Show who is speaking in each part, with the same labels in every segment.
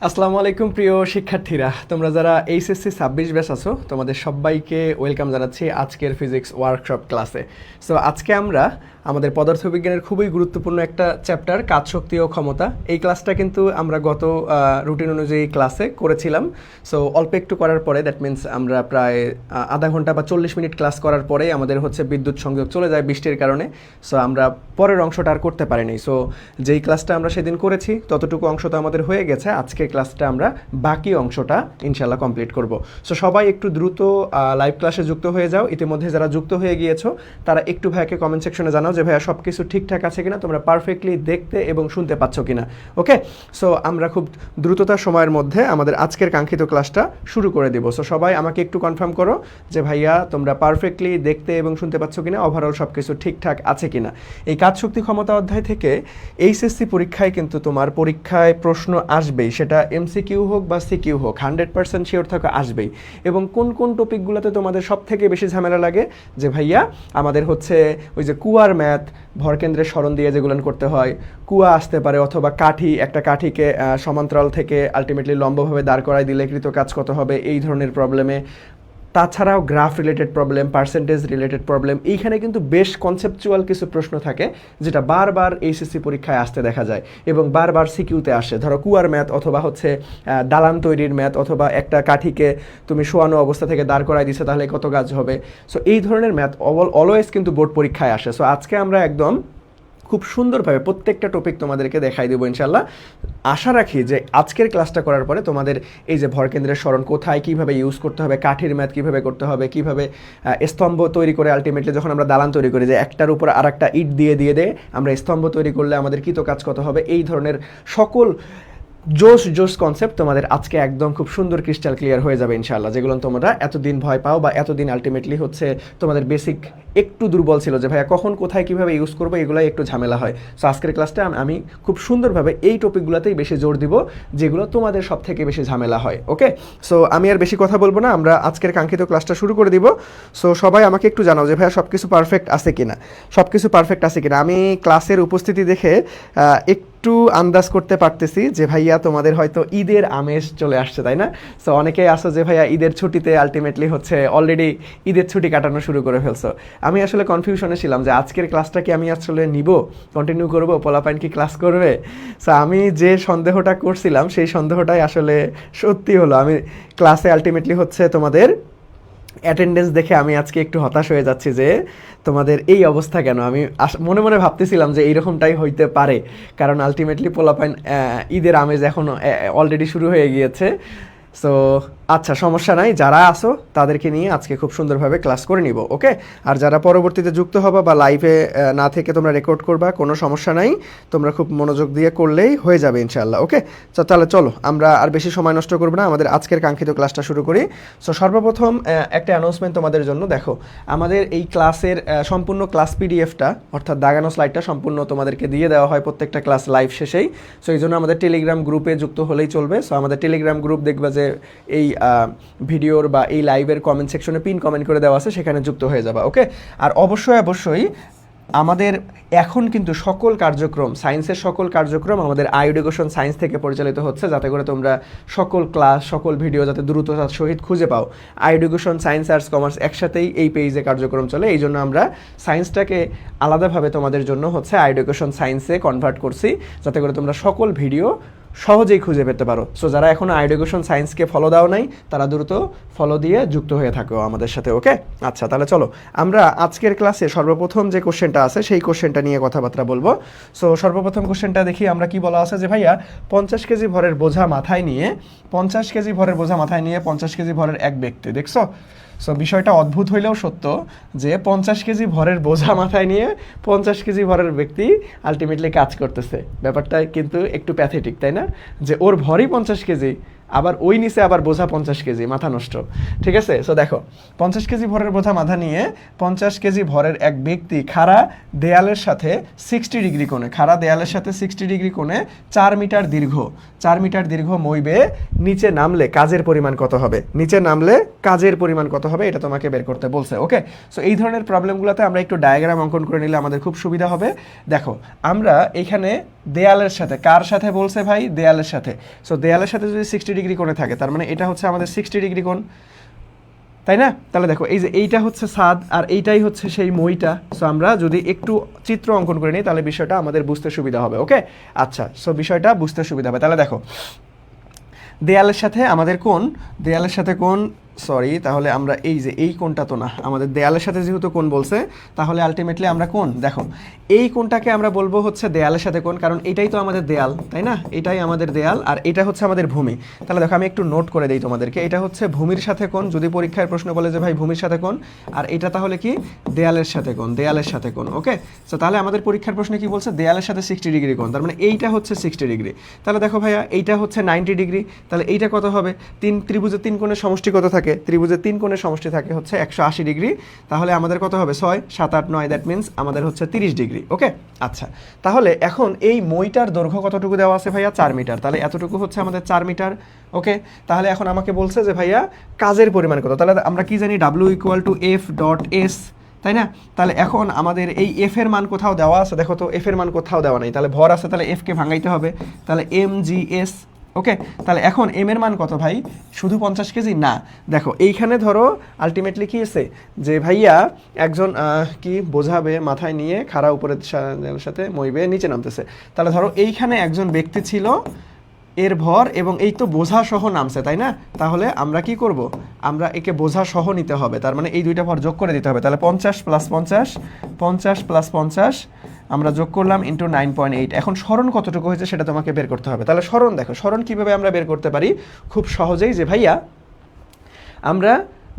Speaker 1: আসসালামু আলাইকুম প্রিয় শিক্ষার্থীরা, তোমরা যারা এইচএসসি 26 ব্যাচ আছো তোমাদের সবাইকে ওয়েলকাম জানাচ্ছি আজকের ফিজিক্স ওয়ার্কশপ ক্লাসে। সো আজকে আমরা আমাদের পদার্থবিজ্ঞানের খুবই গুরুত্বপূর্ণ একটা চ্যাপ্টার কাজ শক্তি ও ক্ষমতা, এই ক্লাসটা কিন্তু আমরা গত রুটিন অনুযায়ী ক্লাসে করেছিলাম। সো অল্প একটু করার পরে দ্যাট মিনস আমরা প্রায় আধা ঘন্টা বা 40 মিনিট ক্লাস করার পরেই আমাদের হচ্ছে বিদ্যুৎ সংযোগ চলে যায় বৃষ্টির কারণে। সো আমরা পরের অংশটা আর করতে পারিনি। সো যেই ক্লাসটা আমরা সেদিন করেছি ততটুকু অংশ তো আমাদের হয়ে গেছে, আজকের ক্লাসটা আমরা বাকি অংশটা ইনশাল্লাহ কমপ্লিট করব। সো সবাই একটু দ্রুত লাইভ ক্লাসে যুক্ত হয়ে যাও। ইতিমধ্যে যারা যুক্ত হয়ে গিয়েছো তারা একটু ভাইয়াকে কমেন্ট সেকশনে জানাও যে ভাইয়া সব কিছু ঠিকঠাক আছে কিনা, তোমরা পারফেক্টলি দেখতে এবং শুনতে পাচ্ছ কিনা। ওকে, সো আমরা খুব দ্রুততার সময়ের মধ্যে আমাদের আজকের কাঙ্ক্ষিত ক্লাসটা শুরু করে দেব। সো সবাই আমাকে একটু কনফার্ম করো যে ভাইয়া তোমরা পারফেক্টলি দেখতে এবং শুনতে পাচ্ছ কিনা, ওভারঅল সব কিছু ঠিকঠাক আছে কিনা। এই কাজ শক্তি ক্ষমতা অধ্যায় থেকে এইচএসসি পরীক্ষায় কিন্তু তোমার পরীক্ষায় প্রশ্ন আসবেই, সেটা এমসিকিউ হোক বা সিকিউ হোক, 100% শিওর থাকা আসবেই। এবং কোন কোন টপিকগুলোতে তোমাদের সব থেকে বেশি ঝামেলা লাগে যে ভাইয়া আমাদের হচ্ছে ওই যে কুয়ার ম্যাথ, ভরকেন্দ্রের সরণ দিয়ে যেগুলো করতে হয়, কুয়া আসতে পারে, অথবা কাঠি, একটা কাঠিকে সমান্তরাল থেকে আলটিমেটলি লম্বভাবে দাঁড় করায় দিলে কৃত কাজ কত হবে, এই ধরনের প্রবলেমে। তাছাড়াও graph related problem, percentage related problem, এইখানে কিন্তু বেশ কনসেপচুয়াল কিছু প্রশ্ন থাকে যেটা বারবার এইচএসসি পরীক্ষায় আসতে দেখা যায় এবং বারবার সিকিউতে আসে। ধরো কুয়ার ম্যাথ, অথবা হচ্ছে দালান তৈরির ম্যাথ, অথবা একটা কাঠিকে তুমি শোয়ানো অবস্থা থেকে দাঁড় করাই দিচ্ছে তাহলে কত কাজ হবে। সো এই ধরনের ম্যাথ অলওয়েজ কিন্তু বোর্ড পরীক্ষায় আসে। সো আজকে আমরা একদম খুব সুন্দরভাবে প্রত্যেকটা টপিক তোমাদেরকে দেখাই দেবো ইনশাল্লাহ। আশা রাখি যে আজকের ক্লাসটা করার পরে তোমাদের এই যে ভরকেন্দ্রের সরণ কোথায় কীভাবে ইউজ করতে হবে, কাঠির ম্যাথ কীভাবে করতে হবে, কীভাবে স্তম্ভ তৈরি করে আলটিমেটলি যখন আমরা দালান তৈরি করি যে একটার উপর আর একটা ইট দিয়ে আমরা স্তম্ভ তৈরি করলে আমাদের কৃত কাজ কত হবে, এই ধরনের সকল জোস কনসেপ্ট তোমাদের আজকে একদম খুব সুন্দর ক্রিস্টাল ক্লিয়ার হয়ে যাবে ইনশাআল্লাহ, যেগুলো তোমরা এতদিন ভয় পাও বা এতদিন আলটিমেটলি হচ্ছে তোমাদের বেসিক একটু দুর্বল ছিল যে ভাইয়া কখন কোথায় কীভাবে ইউজ করবো, এগুলোই একটু ঝামেলা হয়। সো আজকের ক্লাসটা আমি খুব সুন্দরভাবে এই টপিকগুলোতেই বেশি জোর দিব যেগুলো তোমাদের সব থেকে বেশি ঝামেলা হয়। ওকে, সো আমি আর বেশি কথা বলবো না, আমরা আজকের কাঙ্ক্ষিত ক্লাসটা শুরু করে দিব। সো সবাই আমাকে একটু জানাও যে ভাইয়া সব কিছু পারফেক্ট আছে কিনা, সব কিছু পারফেক্ট আছে কিনা। আমি ক্লাসের উপস্থিতি দেখে একটু আন্দাজ করতে পারতেছি যে ভাইয়া তোমাদের হয়তো ঈদের আমেজ চলে আসছে, তাই না? সো অনেকেই আসো যে ভাইয়া ঈদের ছুটিতে আলটিমেটলি হচ্ছে অলরেডি ঈদের ছুটি কাটানো শুরু করে ফেলছো। আমি আসলে কনফিউশনে ছিলাম যে আজকের ক্লাসটা কি আমি আসলে নিব, কন্টিনিউ করবো, পোলাপাইন কি ক্লাস করবে। সো আমি যে সন্দেহটা করছিলাম সেই সন্দেহটাই আসলে সত্যি হলো। আমি ক্লাসে আলটিমেটলি হচ্ছে তোমাদের অ্যাটেন্ডেন্স দেখে আমি আজকে একটু হতাশ হয়ে যাচ্ছি যে তোমাদের এই অবস্থা কেন। আমি মনে মনে ভাবতেছিলাম যে এইরকমটাই হইতে পারে, কারণ আলটিমেটলি পোলাপাইন ঈদের আমেজ এখন অলরেডি শুরু হয়ে গিয়েছে। সো আচ্ছা, সমস্যা নাই, যারা আসো তাদেরকে নিয়ে আজকে খুব সুন্দরভাবে ক্লাস করে নিব, ওকে। আর যারা পরবর্তীতে যুক্ত হবা বা লাইভে না থেকে তোমরা রেকর্ড করবা, কোনো সমস্যা নাই, তোমরা খুব মনোযোগ দিয়ে করলেই হয়ে যাবে ইনশাআল্লাহ, ওকে। তাহলে চলো আমরা আর বেশি সময় নষ্ট করবো না, আমাদের আজকের কাঙ্ক্ষিত ক্লাসটা শুরু করি। সো সর্বপ্রথম একটা অ্যানাউন্সমেন্ট তোমাদের জন্য। দেখো, আমাদের এই ক্লাসের সম্পূর্ণ ক্লাস পিডিএফটা অর্থাৎ দাগানো স্লাইডটা সম্পূর্ণ তোমাদেরকে দিয়ে দেওয়া হয় প্রত্যেকটা ক্লাস লাইভ শেষেই। সো এই জন্য আমাদের টেলিগ্রাম গ্রুপে যুক্ত হলেই চলবে। সো আমাদের টেলিগ্রাম গ্রুপ দেখবা যে এই ভিডিওর বা এই লাইভের কমেন্ট সেকশনে পিন কমেন্ট করে দেওয়া আছে, সেখানে যুক্ত হয়ে যাবা, ওকে। আর অবশ্যই আমাদের এখন কিন্তু সকল কার্যক্রম, সায়েন্সের সকল কার্যক্রম আমাদের এডুকেশন সায়েন্স থেকে পরিচালিত হচ্ছে, যাতে করে তোমরা সকল ক্লাস, সকল ভিডিও যাতে দ্রুততার সহিত খুঁজে পাও। এডুকেশন সায়েন্স, আর্টস, কমার্স একসাথেই এই পেজে কার্যক্রম চলে। এই জন্য আমরা সায়েন্সটাকে আলাদাভাবে তোমাদের জন্য হচ্ছে এডুকেশন সায়েন্সে কনভার্ট করছি, যাতে করে তোমরা সকল ভিডিও সহজেই খুঁজে পেতে পারো। সো যারা এখনও এডুকেশন সায়েন্সকে ফলো দাও নাই, তারা দ্রুত ফলো দিয়ে যুক্ত হয়ে থাকো আমাদের সাথে, ওকে। আচ্ছা, তাহলে চলো আমরা আজকের ক্লাসে সর্বপ্রথম যে কোশ্চেনটা আছে সেই কোশ্চেনটা নিয়ে কথাবার্তা বলবো। সো সর্বপ্রথম কোশ্চেনটা দেখি আমরা কি বলা আছে, যে ভাইয়া 50 কেজি ভরের বোঝা মাথায় নিয়ে 50 কেজি ভরের বোঝা মাথায় নিয়ে 50 কেজি ভরের এক ব্যক্তি, দেখছো? সো বিষয়টা অদ্ভুত হইলেও সত্য যে 50 কেজি ভরের বোঝা মাথায় নিয়ে 50 কেজি ভরের ব্যক্তি আলটিমেটলি কাজ করতেছে। ব্যাপারটা কিন্তু একটু প্যাথেটিক, তাই না? যে ওর ভরই 50 কেজি, আবার ওই নিচে আবার বোঝা 50 কেজি, মাথা নষ্ট, ঠিক আছে? সো দেখো, 50 কেজি ভরের বোঝা মাথা নিয়ে 50 কেজি ভরের এক ব্যক্তি খাড়া দেয়ালের সাথে 60 ডিগ্রি কোণে, খাড়া দেয়ালের সাথে 60 ডিগ্রি কোণে 4 মিটার দীর্ঘ মই বেয়ে নিচে নামলে কাজের পরিমাণ কত হবে? নিচে নামলে কাজের পরিমাণ কত হবে, এটা তোমাকে বের করতে বলছে, ওকে। সো এই ধরনের প্রবলেমগুলোতে আমরা একটু ডায়াগ্রাম অঙ্কন করে নিলে আমাদের খুব সুবিধা হবে। দেখো, আমরা এখানে দেয়ালের সাথে, কার সাথে বলছে ভাই? দেয়ালের সাথে। সো দেয়ালের সাথে যদি 60 ডিগ্রি কোণে থাকে, তার মানে এটা হচ্ছে আমাদের 60 ডিগ্রি কোণ, তাই না? তাহলে দেখো, এই যে এইটা হচ্ছে ছাদ আর এইটাই হচ্ছে সেই মইটা। সো আমরা যদি একটু চিত্র অঙ্কন করে নিই, তাহলে বিষয়টা আমাদের বুঝতে সুবিধা হবে, ওকে। আচ্ছা, সো বিষয়টা বুঝতে সুবিধা হবে। তাহলে দেখো, দেয়ালের সাথে আমাদের কোণ, দেয়ালের সাথে কোণ, সরি, তাহলে আমরা এই যে এই কোণটা তো না, আমাদের দেয়ালের সাথে যেহেতু কোণ বলছে, তাহলে আলটিমেটলি আমরা কোণ, দেখো এই কোণটাকে আমরা বলবো হচ্ছে দেয়ালের সাথে কোণ, কারণ এটাই তো আমাদের দেয়াল, তাই না? এটাই আমাদের দেয়াল আর এটা হচ্ছে আমাদের ভূমি। তাহলে দেখো, আমি একটু নোট করে দিই তোমাদেরকে, এটা হচ্ছে ভূমির সাথে কোণ, যদি পরীক্ষার প্রশ্ন বলে যে ভাই ভূমির সাথে কোণ, আর এটা তাহলে কি? দেয়ালের সাথে কোণ, দেয়ালের সাথে কোণ, ওকে। সো তাহলে আমাদের পরীক্ষার প্রশ্নে কি বলছে? দেয়ালের সাথে 60 ডিগ্রি কোণ, তার মানে এইটা হচ্ছে 60 ডিগ্রি। তাহলে দেখো ভাইয়া, এইটা হচ্ছে 90 ডিগ্রি, তাহলে এইটা কত হবে? ত্রিভুজের 3 কোণের সমষ্টি কত থাকে? ত্রিভুজের 3 কোণের সমষ্টি থাকে হচ্ছে 180 ডিগ্রি। তাহলে আমাদের কত হবে? 6, 7, 8, 9, দ্যাট মিনস আমাদের হচ্ছে 30 ডিগ্রি, ওকে। আচ্ছা, তাহলে এখন এই মইটার দৈর্ঘ্য কতটুকু দেওয়া আছে ভাইয়া? 4 মিটার, তাহলে এতটুকু হচ্ছে আমাদের 4 মিটার, ওকে। তাহলে এখন আমাকে বলছে যে ভাইয়া কাজের পরিমাণ কত? তাহলে আমরা কি জানি? W = F.S, তাই না? তাহলে এখন আমাদের এই এফ এর মান কোথাও দেওয়া আছে? দেখো তো, এফ এর মান কোথাও দেওয়া নেই, তাহলে ভর আছে, তাহলে এফকে ভাঙাইতে হবে, তাহলে mgs, ওকে। তাহলে এখন এম এর মান কত ভাই? শুধু 50 কেজি না, দেখো এইখানে ধরো আলটিমেটলি কি আছে, যে ভাইয়া একজন কি বোঝাবে মাথায় নিয়ে খাড়া উপরের সাথে মইবে নিচে নামতেছে। তাহলে ধরো এইখানে একজন ব্যক্তি ছিল, এর ভর এবং এই তো বোঝা সহ নামছে, তাই না? তাহলে আমরা কি করব? আমরা একে বোঝা সহ নিতে হবে, তার মানে এই দুইটা ভর যোগ করে দিতে হবে। তাহলে 50 + 50, 50 + 50 আমরা যোগ করলাম ইন্টু 9.8। এখন স্মরণ কতটুকু হয়েছে সেটা তোমাকে বের করতে হবে। তাহলে স্মরণ, দেখো স্মরণ কীভাবে আমরা বের করতে পারি? খুব সহজেই, যে ভাইয়া আমরা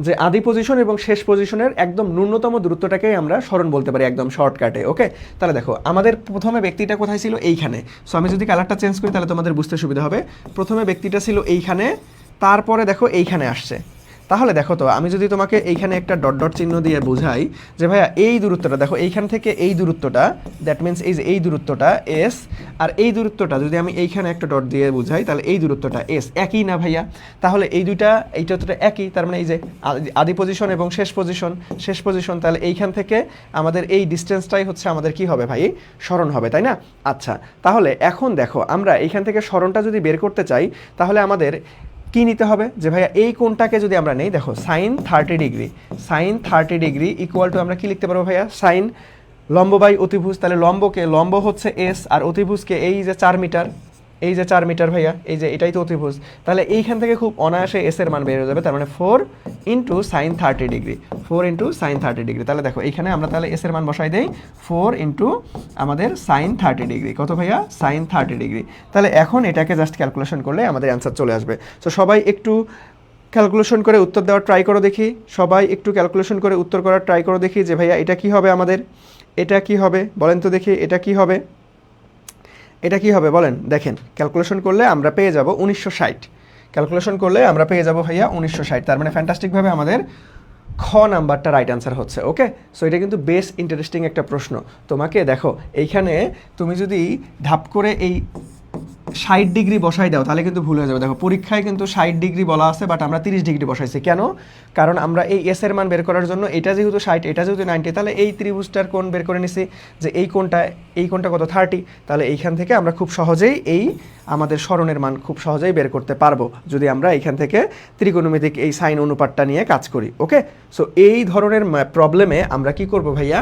Speaker 1: যে আদি পজিশন এবং শেষ পজিশনের একদম ন্যূনতম দূরত্বটাকেই আমরা স্মরণ বলতে পারি, একদম শর্টকাটে, ওকে। তাহলে দেখো, আমাদের প্রথমে ব্যক্তিটা কোথায় ছিল? এইখানে। সো আমি যদি কালারটা চেঞ্জ করি তাহলে তোমাদের বুঝতে সুবিধা হবে। প্রথমে ব্যক্তিটা ছিল এইখানে, তারপরে দেখো এইখানে আসছে। তাহলে দেখো তো, আমি যদি তোমাকে এইখানে একটা ডট ডট চিহ্ন দিয়ে বোঝাই যে ভাইয়া এই দূরত্বটা, দেখো এইখান থেকে এই দূরত্বটা, দ্যাট মিনস এই যে এই দূরত্বটা এস, আর এই দূরত্বটা যদি আমি এইখানে একটা ডট দিয়ে বোঝাই, তাহলে এই দূরত্বটা এস, একই না ভাইয়া? তাহলে এই দুইটা, এই ততটা একই, তার মানে এই যে আদি পজিশন এবং শেষ পজিশন, তাহলে এইখান থেকে আমাদের এই ডিস্টেন্সটাই হচ্ছে আমাদের কি হবে ভাই? স্মরণ হবে, তাই না? আচ্ছা, তাহলে এখন দেখো, আমরা এইখান থেকে স্মরণটা যদি বের করতে চাই, তাহলে আমাদের কি নিতে হবে? যে ভাইয়া এই কোণটাকে যদি আমরা নেই, দেখো sin 30 degree, sin 30 degree equal to আমরা কি লিখতে পারবো ভাইয়া? সাইন লম্ব বাই অতিভুজ, তাহলে লম্ব হচ্ছে এস আর অতিভুজকে এই যে 4 মিটার, এই যে 4 মিটার ভাইয়া, এই যে এটাই তো অতিভুজ। তাহলে এইখান থেকে খুব অনায়াসে এস এর মান বের হয়ে যাবে, তার মানে 4 × sin 30 ডিগ্রি, 4 × sin 30 ডিগ্রি। তাহলে দেখো এইখানে আমরা তাহলে এস এর মান বসাই দেই, 4 × আমাদের sin 30 ডিগ্রি, কত ভাইয়া? sin 30 degree. তাহলে এখন এটাকে জাস্ট ক্যালকুলেশন করলে আমাদের অ্যান্সার চলে আসবে। তো সবাই একটু ক্যালকুলেশন করে উত্তর দেওয়ার ট্রাই করো দেখি, সবাই একটু ক্যালকুলেশন করে উত্তর করার ট্রাই করো দেখি যে ভাইয়া এটা কি হবে আমাদের, এটা কি হবে বলেন তো দেখি, এটা কি হবে, এটা কি হবে বলেন। দেখেন ক্যালকুলেশন করলে আমরা পেয়ে যাব 1960, ক্যালকুলেশন করলে আমরা পেয়ে যাব ভাইয়া 1960, তার মানে ফ্যান্টাস্টিকভাবে আমাদের খ নাম্বারটা রাইট অ্যান্সার হচ্ছে। ওকে, সো এটা কিন্তু বেশ ইন্টারেস্টিং একটা প্রশ্ন। তোমাকে দেখো এইখানে তুমি যদি ধাপ করে এই 60 ডিগ্রি বসাই দাও তাহলে কিন্তু ভুল হয়ে যাবে। দেখো পরীক্ষায় কিন্তু 60 ডিগ্রি বলা আছে, বাট আমরা 30 ডিগ্রি বসাইছি কেন? কারণ আমরা এই এস এর মান বের করার জন্য এটা যেহেতু 60, এটা যেহেতু 90, তাহলে এই ত্রিভুজটার কোণ বের করে নিছি যে এই কোণটা কত 30, তাহলে এইখান থেকে আমরা খুব সহজেই এই আমাদের স্মরণের মান খুব সহজেই বের করতে পারবো যদি আমরা এইখান থেকে ত্রিকোণমিতিক এই সাইন অনুপাতটা নিয়ে কাজ করি। ওকে, সো এই ধরনের প্রবলেমে আমরা কি করব ভাইয়া,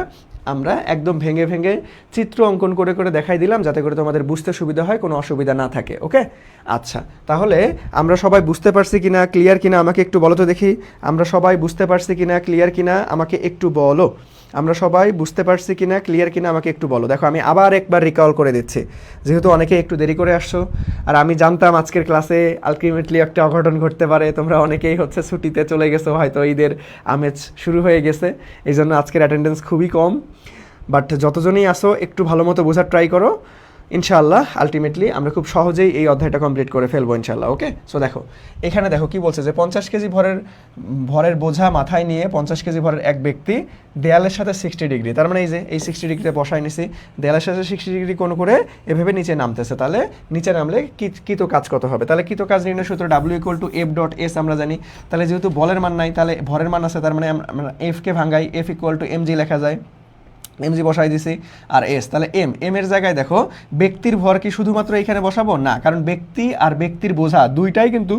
Speaker 1: আমরা একদম ভেঙে ভেঙে চিত্র অঙ্কন করে করে দেখাই দিলাম যাতে করে তোমাদের বুঝতে সুবিধা হয়, কোনো অসুবিধা না থাকে। ওকে, আচ্ছা তাহলে আমরা সবাই বুঝতে পারছি কিনা, ক্লিয়ার কিনা আমাকে একটু বলো তো দেখি। আমরা সবাই বুঝতে পারছি কিনা, ক্লিয়ার কিনা আমাকে একটু বলো। আমরা সবাই বুঝতে পারছি কিনা, ক্লিয়ার কিনা আমাকে একটু বলো। দেখো আমি আবার একবার রিকল করে দিচ্ছি, যেহেতু অনেকে একটু দেরি করে আসছো, আর আমি জানতাম আজকের ক্লাসে আলটিমেটলি একটা অঘটন ঘটতে পারে। তোমরা অনেকেই হচ্ছে ছুটিতে চলে গেছো, হয়তো ঈদের আমেজ শুরু হয়ে গেছে, এই জন্য আজকের অ্যাটেন্ডেন্স খুবই কম। বাট যতজনই আসো একটু ভালো মতো বোঝার ট্রাই করো, ইনশাআল্লাহ আলটিমেটলি আমরা খুব সহজেই এই অধ্যায়টা কমপ্লিট করে ফেলবো ইনশাআল্লাহ। ওকে, সো দেখো এখানে দেখো কি বলছে যে 50 কেজি ভরের বোঝা মাথায় নিয়ে 50 কেজি ভরের এক ব্যক্তি দেয়ালের সাথে 60 ডিগ্রি, তার মানে এই যে এই 60 ডিগ্রিতে বসায় নিছি, দেয়ালের সাথে 60 ডিগ্রি কোণ করে এভাবে নিচে নামতেছে। তাহলে নিচে নামলে কৃত কাজ কত হবে? তাহলে কৃত কাজ নির্ণয় সূত্র W=F.S আমরা জানি। তাহলে যেহেতু বলের মান নাই, তাহলে ভরের মান আছে, তার মানে আমরা F কে ভাঙাই, F=mg লেখা যায়, এমজি বসাই দিছি, আর এস, তাহলে এম এর জায়গায় দেখো ব্যক্তির ভর কি শুধুমাত্র এখানে বসাবো না, কারণ ব্যক্তি আর ব্যক্তির বোঝা দুইটাই কিন্তু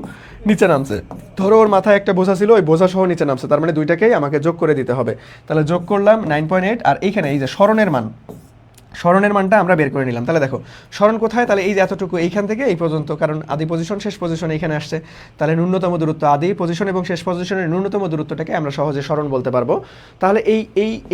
Speaker 1: নিচে নামছে। ধরো ওর মাথায় একটা বোঝা ছিল, ওই বোঝা সহ নিচে নামছে, তার মানে দুইটাকেই আমাকে যোগ করে দিতে হবে। তাহলে যোগ করলাম 9.8, আর এইখানে এই যে স্মরণের মানটা আমরা বের করে নিলাম। তাহলে দেখো স্মরণ কোথায়, তাহলে এই যে এতটুকু এইখান থেকে এই পর্যন্ত, কারণ আদি পজিশন শেষ পজিশন এইখানে আসছে, তাহলে ন্যূনতম দূরত্ব আদি পজিশন এবং শেষ পজিশনের ন্যূনতম দূরত্বটাকে আমরা সহজে স্মরণ বলতে পারবো। তাহলে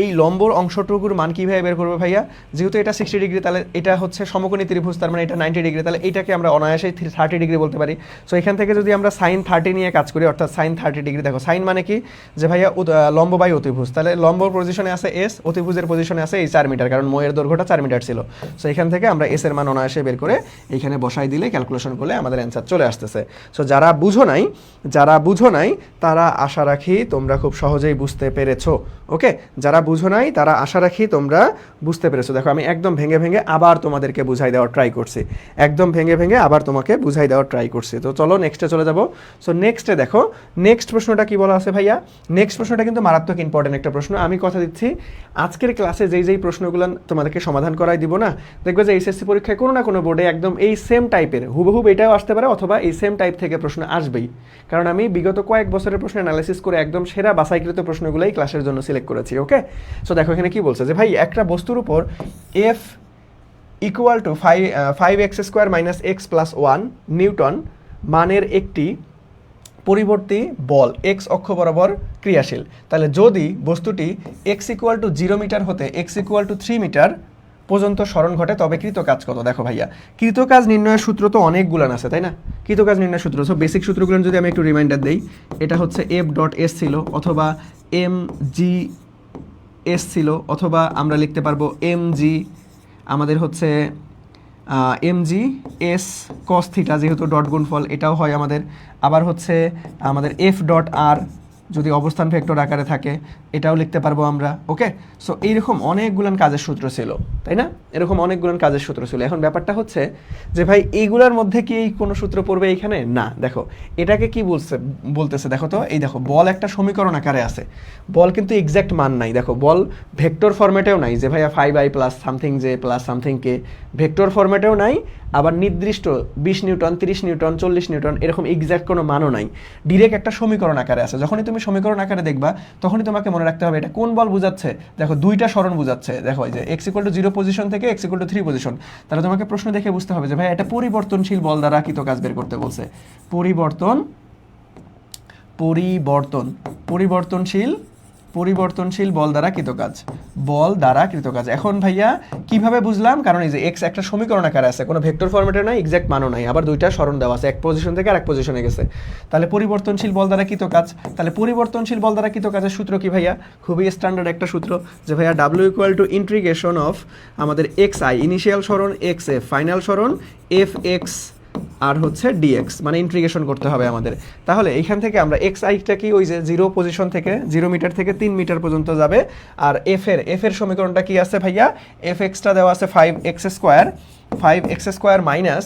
Speaker 1: এই লম্বর অংশটুকুর মান কীভাবে বের করবো ভাইয়া? যেহেতু এটা 60 ডিগ্রি, তাহলে এটা হচ্ছে সমকোণী ত্রিভুজ, তার মানে এটা 90 ডিগ্রি, তাহলে এইটাকে আমরা অনায়াসেই 30 ডিগ্রি বলতে পারি। সো এখান থেকে যদি আমরা সাইন 30 নিয়ে কাজ করি, অর্থাৎ সাইন 30 ডিগ্রি, দেখো সাইন মানে কি যে ভাইয়া লম্ব বাই অতিভুজ, তাহলে লম্ব পজিশনে আছে এস, অতিভুজের পজিশনে আছে এই 4 মিটার, কারণ ময়ের দৈর্ঘ্যটা 4 মিটার ছিল। সো এখান থেকে আমরা এস এর মান অনায়াসে বের করে এইখানে বসাই দিলে ক্যালকুলেশন করলে আমাদের অ্যান্সার চলে আসতেছে। সো যারা বুঝো নাই তারা আশা রাখি তোমরা খুব সহজেই বুঝতে পেরেছো। ওকে, যারা বুঝো নাই তারা আশা রাখি তোমরা বুঝতে পেরেছো। দেখো আমি একদম ভেঙে ভেঙে আবার তোমাদেরকে বুঝাই দেওয়ার ট্রাই করছি, একদম ভেঙে ভেঙে আবার তোমাকে বুঝাই দেওয়ার ট্রাই করছি। তো চলো নেক্সটে চলে যাব। সো নেক্সটে দেখো নেক্সট প্রশ্নটা কি বলা আছে ভাইয়া? নেক্সট প্রশ্নটা কিন্তু মারাত্মক ইম্পর্টেন্ট একটা প্রশ্ন। আমি কথা দিচ্ছি আজকের ক্লাসে যেই প্রশ্নগুলো তোমাদেরকে সমাধান করাই দিব না, দেখবে যে এইচএসসি পরীক্ষায় কোনো না কোনো বোর্ডে একদম এই সেম টাইপের হুবহুব এটাও আসতে পারে, অথবা এই সেম টাইপ থেকে প্রশ্ন আসবেই। কারণ আমি বিগত কয়েক বছরের প্রশ্ন অ্যানালাইসিস করে একদম সেরা বাছাইকৃত প্রশ্নগুলোই ক্লাসের জন্য সিলেক্ট করেছি। ওকে, সো দেখো এখানে কি বলছে যে ভাই একটা বস্তুর উপর F = 5x² - x+1 নিউটন মানের একটি পরিবর্তী বল x অক্ষ বরাবর ক্রিয়াশীল, তাহলে যদি বস্তুটি x = 0 মিটার হতে x = 3 মিটার পর্যন্ত স্মরণ ঘটে তবে কৃতকাজ কত? দেখো ভাইয়া কৃতকাজ নির্ণয়ের সূত্র তো অনেকগুলান আছে, তাই না? কৃতকাজ নির্ণয়ের সূত্র, সো বেসিক সূত্রগুলো যদি আমি একটু রিমাইন্ডার দেই, এটা হচ্ছে F.S ছিল, অথবা mgs ছিল, অথবা আমরা লিখতে পারবো mg, আমাদের হচ্ছে mgs cos θ, যেহেতু ডট গুণফল এটাও হয় আমাদের, আবার হচ্ছে আমাদের F.R যদি অবস্থান ভেক্টর আকারে থাকে এটাও লিখতে পারবো আমরা। ওকে, সো এইরকম অনেকগুলান কাজের সূত্র ছিল, তাই না? এরকম অনেকগুলান কাজের সূত্র ছিল। এখন ব্যাপারটা হচ্ছে যে ভাই এইগুলার মধ্যে কি এই কোনো সূত্র পড়বে এইখানে? না। দেখো এটাকে কি বলতেছে দেখো তো, এই দেখো বল একটা সমীকরণ আকারে আছে, বল কিন্তু এক্স্যাক্ট মান নাই। দেখো বল ভেক্টর ফরম্যাটেও নাই যে ভাইয়া 5i plus something J plus something K, vector ফরম্যাটেও নাই, আবার নির্দিষ্ট 20 নিউটন 30 নিউটন 40 নিউটন এরকম এক্স্যাক্ট কোনো মানও নাই, ডিরেক্ট একটা সমীকরণ আকারে আছে। যখনই তুমি সমীকরণ আকারে দেখবা তখনই তোমাকে মনে রাখতে হবে এটা কোন বল বোঝাচ্ছে। দেখো দুইটা স্মরণ বোঝাচ্ছে, দেখো এই যে x = 0 পজিশন থেকে x = 3 পজিশন, তাহলে তোমাকে প্রশ্ন দেখে বুঝতে হবে যে ভাই এটা পরিবর্তনশীল বল দ্বারা কৃতকাজ বের করতে বলছে। পরিবর্তনশীল পরিবর্তনশীল বল দ্বারা কৃত কাজ, বল দ্বারা কৃত কাজ। এখন ভাইয়া কিভাবে বুঝলাম, কারণ এই যে এক্স একটা সমীকরণ আকারে আছে, কোনো ভেক্টর ফরম্যাটে নাই, এক্সাক্ট মানও নাই, আবার দুইটা সরণ দেওয়া আছে, এক পজিশন থেকে আরেক পজিশনে গেছে। তাহলে পরিবর্তনশীল বল দ্বারা কৃত কাজ, তাহলে পরিবর্তনশীল বল দ্বারা কৃত কাজের সূত্র কি ভাইয়া? খুবই স্ট্যান্ডার্ড একটা সূত্র, যে ভাইয়া W equal two integration of আমাদের এক্স আই ইনিশিয়াল সরণ, এক্স এফ ফাইনাল সরণ, এফ এক্স আর হচ্ছে ডিএক্স, মানে ইন্টিগ্রেশন করতে হবে আমাদের। তাহলে এইখান থেকে আমরা এক্স আইটা কি ওই যে 0 পজিশন থেকে 0 মিটার থেকে 3 মিটার পর্যন্ত যাবে, আর এফ এর সমীকরণটা কি আছে ভাইয়া? এফ এক্সটা দেওয়া আছে 5x square minus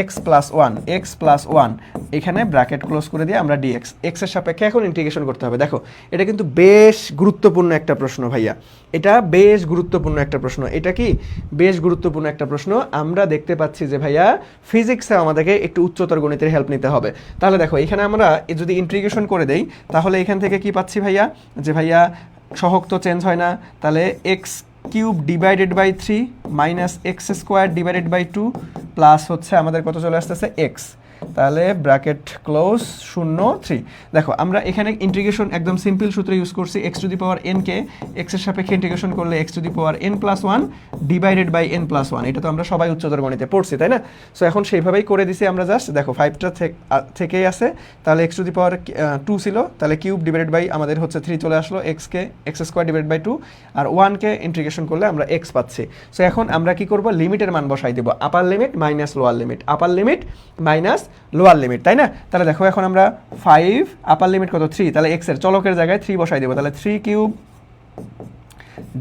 Speaker 1: x plus one, এখানে ব্র্যাকেট ক্লোজ করে দিয়ে আমরা ডিএক্স, এক্সের সাপেক্ষে এখন ইন্টিগ্রেশন করতে হবে। দেখো এটা কিন্তু বেশ গুরুত্বপূর্ণ একটা প্রশ্ন ভাইয়া, এটা বেশ গুরুত্বপূর্ণ একটা প্রশ্ন। এটা কি বেশ গুরুত্বপূর্ণ একটা প্রশ্ন? আমরা দেখতে পাচ্ছি যে ভাইয়া ফিজিক্সে আমাদেরকে একটু উচ্চতর গণিতের হেল্প নিতে হবে। তাহলে দেখো এখানে আমরা যদি ইন্টিগ্রেশন করে দেই, তাহলে এখান থেকে কি পাচ্ছি ভাইয়া? যে ভাইয়া সহগ তো চেঞ্জ হয় না, তাহলে x cube divided by 3 minus x square divided by 2 plus হচ্ছে আমাদের কত চলে আসতেছে এক্স, তাহলে ব্র্যাকেট ক্লোজ 0 3। দেখো আমরা এখানে ইন্টিগ্রেশন একদম সিম্পল সূত্র ইউজ করছি, x to the power n কে এক্সের সাপেক্ষে ইন্টিগ্রেশন করলে x to the power n plus 1 divided by n plus 1, এটা তো আমরা সবাই উচ্চতর গণিতে পড়ছি তাই না? সো এখন সেইভাবেই করে দিছি আমরা, জাস্ট দেখো 5টা থেকেই আছে, তাহলে এক্স টু দি পাওয়ার 2 ছিল, তাহলে কিউব ডিভাইডেড বাই আমাদের হচ্ছে 3 চলে আসলো, এক্সকে এক্স স্কোয়ার ডিভাইড বাই 2 আর 1কে ইন্টিগ্রেশন করলে আমরা এক্স পাচ্ছি। সো এখন আমরা কি করব? লিমিটের মান বসাই দেবো, আপার লিমিট মাইনাস লোয়ার লিমিট, আপার লিমিট মাইনাস লোয়ার লিমিট, তাই না? তাহলে দেখো এখন আমরা 5 আপার লিমিট কত 3, তাহলে এক্স এর চলকের জায়গায় 3 বসাই দেবো, তাহলে 3 cube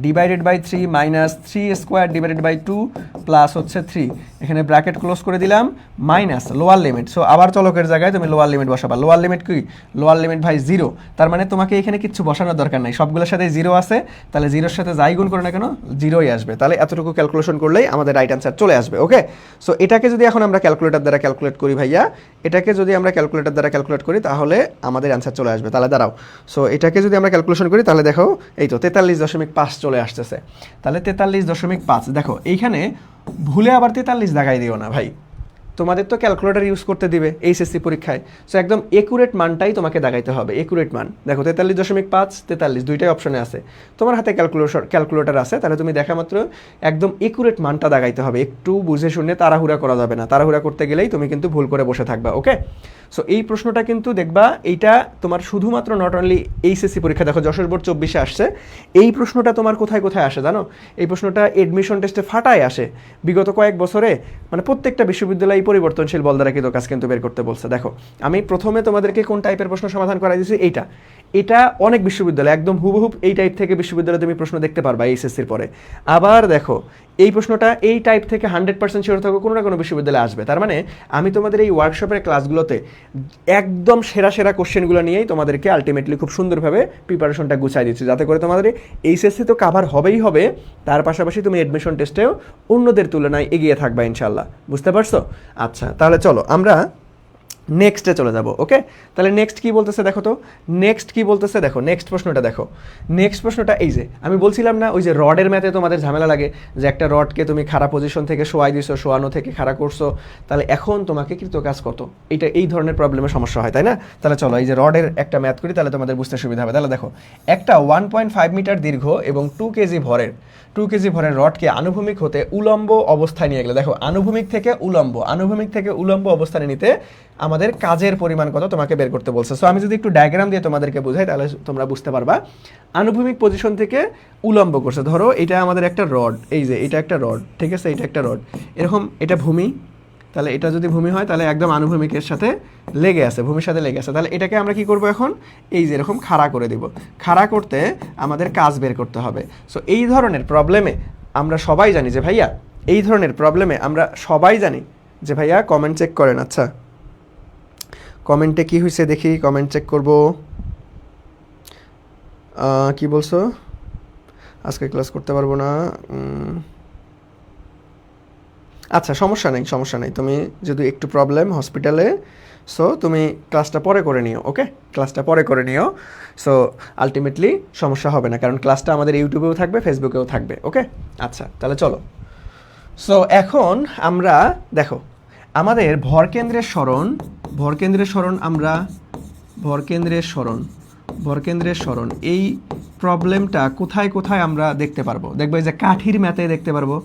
Speaker 1: divided by 3 minus 3 square divided by 2 plus হচ্ছে 3, এখানে ব্র্যাকেট ক্লোজ করে দিলাম, মাইনাস লোয়ার লিমিট। সো আবার চলকের জায়গায় তুমি লোয়ার লিমিট বসাবা, লোয়ার লিমিট কি? লোয়ার লিমিট ভাই 0, তার মানে তোমাকে এখানে কিচ্ছু বসানোর দরকার নাই, সবগুলোর সাথে 0 আছে, তাহলে 0-এর সাথে যাই গুণ করে না কেন 0ই আসবে, তাহলে এতটুকু ক্যালকুলেশন করলেই আমাদের রাইট অ্যান্সার চলে আসবে। ওকে, সো এটাকে যদি এখন আমরা ক্যালকুলেটর দ্বারা ক্যালকুলেট করি ভাইয়া, এটাকে যদি আমরা ক্যালকুলেটর দ্বারা ক্যালকুলেট করি তাহলে আমাদের অ্যান্সার চলে আসবে। তাহলে দাঁড়াও, সো এটাকে যদি আমরা ক্যালকুলেশন করি তাহলে দেখো এই তো 43.5 চলে আসতেছে, তাহলে 43.5। দেখো এইখানে ভুলে আবার 43 দাগাই দিও না ভাই, তোমাদের তো ক্যালকুলেটর ইউজ করতে দিবে এইচএসসি পরীক্ষায়, সো একদম একুরেট মানটাই তোমাকে দাগাইতে হবে, একুরেট মান। দেখো 43.5 43 দুইটাই অপশনে আছে, তোমার হাতে ক্যালকুলেটর আছে, তাহলে তুমি দেখা মাত্র একদম একুরেট মানটা দাগাইতে হবে, একটু বুঝে শুনে তাড়াহুড়া করা যাবে না, তাড়াহুড়া করতে গেলেই তুমি কিন্তু ভুল করে বসে থাকবা। ওকে, সো এই প্রশ্নটা কিন্তু দেখবা এইটা তোমার শুধুমাত্র নট অনলি এইচএসসি পরীক্ষা, দেখো যশোর বোর্ড 24-এ আসছে, এই প্রশ্নটা তোমার কোথায় কোথায় আসে জানো? এই প্রশ্নটা এডমিশন টেস্টে ফাটায় আসে বিগত কয়েক বছরে, মানে প্রত্যেকটা বিশ্ববিদ্যালয় পরিবর্তনশীল বল দ্বারা কৃত কাজ কিন্তু বের করতে বলছে। দেখো আমি প্রথমে তোমাদেরকে কোন টাইপের প্রশ্ন সমাধান করাই দিয়েছি, এটা অনেক বিশ্ববিদ্যালয় একদম হুবহুব এই টাইপ থেকে বিশ্ববিদ্যালয়ে তুমি প্রশ্ন দেখতে পারবা এইচএসসির পরে। আবার দেখো এই প্রশ্নটা এই টাইপ থেকে 100% শিওর থাকো কোনো না কোনো বিশ্ববিদ্যালয়ে আসবে। তার মানে আমি তোমাদের এই ওয়ার্কশপের ক্লাসগুলোতে একদম সেরা সেরা কোশ্চেনগুলো নিয়েই তোমাদেরকে আলটিমেটলি খুব সুন্দরভাবে প্রিপারেশনটা গুছাই দিচ্ছি, যাতে করে তোমাদের এইচএসসি তো কাভার হবেই হবে, তার পাশাপাশি তুমি অ্যাডমিশন টেস্টেও অন্যদের তুলনায় এগিয়ে থাকবা ইনশাল্লাহ। বুঝতে পারছো? আচ্ছা, তাহলে চলো আমরা নেক্সটে চলে যাব। ওকে, তাহলে নেক্সট কি বলতেছে দেখো তো, নেক্সট কি বলতেছে দেখো, নেক্সট প্রশ্নটা দেখো। নেক্সট প্রশ্নটা এই যে আমি বলছিলাম না ওই যে রডের ম্যাথে তোমাদের ঝামেলা লাগে, যে একটা রডকে তুমি খাড়া পজিশন থেকে শোয়াই দিছো, শোয়ানো থেকে খাড়া করছো, তাহলে এখন তোমাকে কৃত কাজ কত, এটা এই ধরনের প্রবলেমের সমস্যা হয় তাই না? তাহলে চলো এই যে রডের একটা ম্যাথ করি, তাহলে তোমাদের বুঝতে সুবিধা হবে। তাহলে দেখো একটা 1.5 মিটার দীর্ঘ এবং 2 কেজি ভরের রডকে আনুভূমিক হতে উলম্ব অবস্থায় নিয়ে গেলে, দেখো আনুভূমিক থেকে উলম্ব অবস্থানে নিতে আমাদের কাজের পরিমাণ কত তোমাকে বের করতে বলছে। সো আমি যদি একটু ডায়াগ্রাম দিয়ে তোমাদেরকে বোঝাই তাহলে তোমরা বুঝতে পারবা। আনুভূমিক পজিশন থেকে উলম্ব করছে, ধরো এটা আমাদের একটা রড, এই যে এটা একটা রড, ঠিক আছে, এটা একটা রড, এরকম এটা ভূমি, তাহলে এটা যদি ভূমি হয় তাহলে একদম আনুভূমিকের সাথে লেগে আছে, ভূমির সাথে লেগে আছে, তাহলে এটাকে আমরা কি করব এখন, এই যে এরকম খাড়া করে দিব, খাড়া করতে আমাদের কাজ বের করতে হবে। সো এই ধরনের প্রবলেমে আমরা সবাই জানি যে ভাইয়া, কমেন্ট চেক করেন। আচ্ছা কমেন্টে কি হয়েছে দেখি, কমেন্ট চেক করব। কি বলছো? আজকে ক্লাস করতে পারবো না। আচ্ছা সমস্যা নেই, তুমি যদি একটু প্রবলেম হসপিটালে, সো তুমি ক্লাসটা পরে করে নিও। ওকে, ক্লাসটা পরে করে নিও, সো আলটিমেটলি সমস্যা হবে না, কারণ ক্লাসটা আমাদের ইউটিউবেও থাকবে, ফেসবুকেও থাকবে। ওকে, আচ্ছা তাহলে চলো। সো এখন আমরা দেখো আমাদের ভরকেন্দ্রের সরণ ভরকেন্দ্রের সরণ, এই প্রবলেমটা কোথায় কোথায় আমরা দেখতে পারবো? দেখবো এই যে কাঠির ম্যাথে দেখতে পারবো,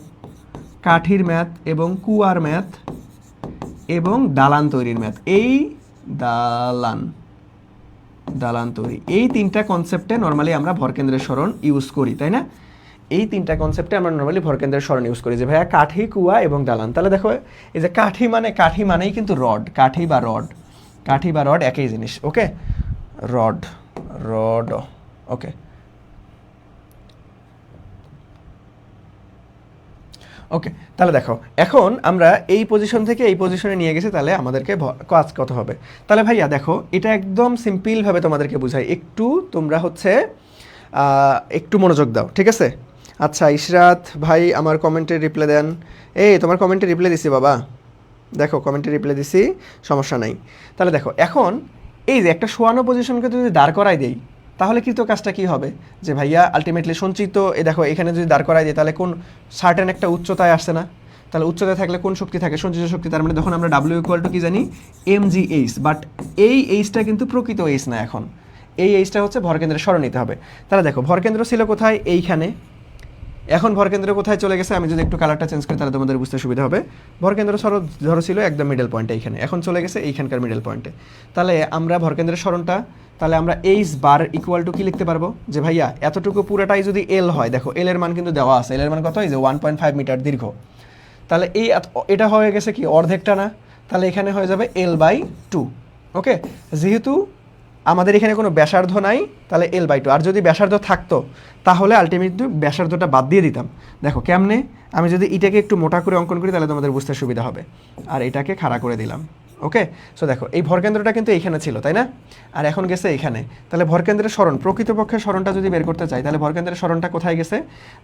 Speaker 1: কাঠির ম্যাথ এবং কুয়ার ম্যাথ এবং দালান তৈরির ম্যাথ। এই দালান তৈরি, এই তিনটা কনসেপ্টে নর্মালি আমরা ভরকেন্দ্রের সরণ ইউজ করি, তাই না? এই তিনটা কনসেপ্টে আমরা নর্মালি ভরকেন্দ্রের সরণ ইউজ করি, যে ভাইয়া কাঠি, কুয়া এবং দালান। তাহলে দেখো এই যে কাঠি মানেই কিন্তু রড, কাঠি বা রড একই জিনিস। ওকে, রড ওকে। ওকে, তাহলে দেখো এখন আমরা এই পজিশন থেকে এই পজিশনে নিয়ে গেছি, তাহলে আমাদেরকে কাজ কত হবে? তাহলে ভাইয়া দেখো এটা একদম সিম্পলভাবে তোমাদেরকে বুঝাই, একটু তোমরা হচ্ছে একটু মনোযোগ দাও, ঠিক আছে? আচ্ছা ইশরাত ভাই আমার কমেন্টে রিপ্লাই দেন। এই তোমার কমেন্টে রিপ্লাই দিছি বাবা, দেখো কমেন্টে রিপ্লাই দিছি, সমস্যা নাই। তাহলে দেখো এখন এই যে একটা শোয়ানো পজিশনকে যদি দাঁড় করাই দেই, তাহলে কিন্তু কাজটা কি হবে? যে ভাইয়া আলটিমেটলি সঞ্চিত, এই দেখো এখানে যদি দাঁড় করাই দিই, তাহলে কোন সার্টেন একটা উচ্চতায় আসছে না? তাহলে উচ্চতায় থাকলে কোন শক্তি থাকে? সঞ্চিত শক্তি। তার মানে তখন আমরা ডাব্লিউ ইকুয়াল টু কি জানি? mgh। বাট এই এইচটা কিন্তু প্রকৃত এইচ না, এখন এই এইচটা হচ্ছে ভরকেন্দ্রের সরণ নিতে হবে। তাহলে দেখো ভরকেন্দ্র ছিল কোথায়? এইখানে। এখন ভরকেন্দ্র কোথায় চলে গেছে? আমি যদি একটু কালারটা চেঞ্জ করি তাহলে তোমাদের বুঝতে সুবিধা হবে। ভরকেন্দ্র ধরো ছিল একদম মিডল পয়েন্টে এইখানে, এখন চলে গেছে এইখানকার মিডল পয়েন্টে। তাহলে আমরা ভরকেন্দ্রের সরণটা, তাহলে আমরা এইচ বার ইকুয়াল টু কি লিখতে পারবো? যে ভাইয়া এতটুকু পুরোটাই যদি এল হয়, দেখো এল এর মান কিন্তু দেওয়া আছে, এল এর মান কত? এই যে 1.5 মিটার দীর্ঘ। তাহলে এটা হয়ে গেছে কি অর্ধেকটা না? তাহলে এখানে হয়ে যাবে L/2। ওকে, যেহেতু আমাদের এখানে কোনো ব্যাসার্ধ নাই, তাহলে L/2। আর যদি ব্যাসার্ধ থাকতো তাহলে আলটিমেটলি ব্যাসার্ধটা বাদ দিয়ে দিতাম। দেখো কেমনে, আমি যদি এটাকে একটু মোটা করে অঙ্কন করি তাহলে তোমাদের বুঝতে সুবিধা হবে। আর এটাকে খাড়া করে দিলাম। ওকে, সো দেখো এই ভরকেন্দ্রটা কিন্তু এইখানে ছিল, তাই না? আর এখন গেছে এইখানে। তাহলে ভরকেন্দ্রের সরণ, প্রকৃতপক্ষে সরণটা যদি বের করতে চাই, তাহলে ভরকেন্দ্রের সরণটা কোথায় গেছে?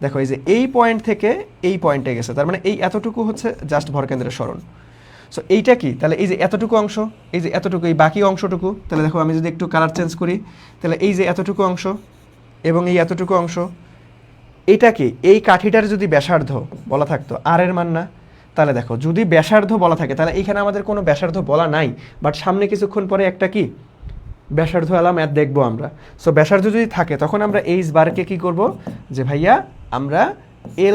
Speaker 1: দেখো এই যে এই পয়েন্ট থেকে এই পয়েন্টে গেছে, তার মানে এই এতটুকু হচ্ছে জাস্ট ভরকেন্দ্রের সরণ। সো এইটা কি? তাহলে এই যে এতটুকু অংশ, এই যে এতটুকু, এই বাকি অংশটুকু, তাহলে দেখো আমি যদি একটু কালার চেঞ্জ করি, তাহলে এই যে এতটুকু অংশ এবং এই এতটুকু অংশ, এটা কি? এই কাঠিটার যদি ব্যাসার্ধ বলা থাকতো, আর এর মান না? তাহলে দেখো যদি ব্যাসার্ধ বলা থাকে, তাহলে এইখানে আমাদের কোনো ব্যাসার্ধ বলা নাই, বাট সামনে কিছুক্ষণ পরে একটা কি ব্যাসার্ধ এলাম ম্যাথ দেখবো আমরা। সো ব্যাসার্ধ যদি থাকে তখন আমরা এইচ বারকে কি করব? যে ভাইয়া আমরা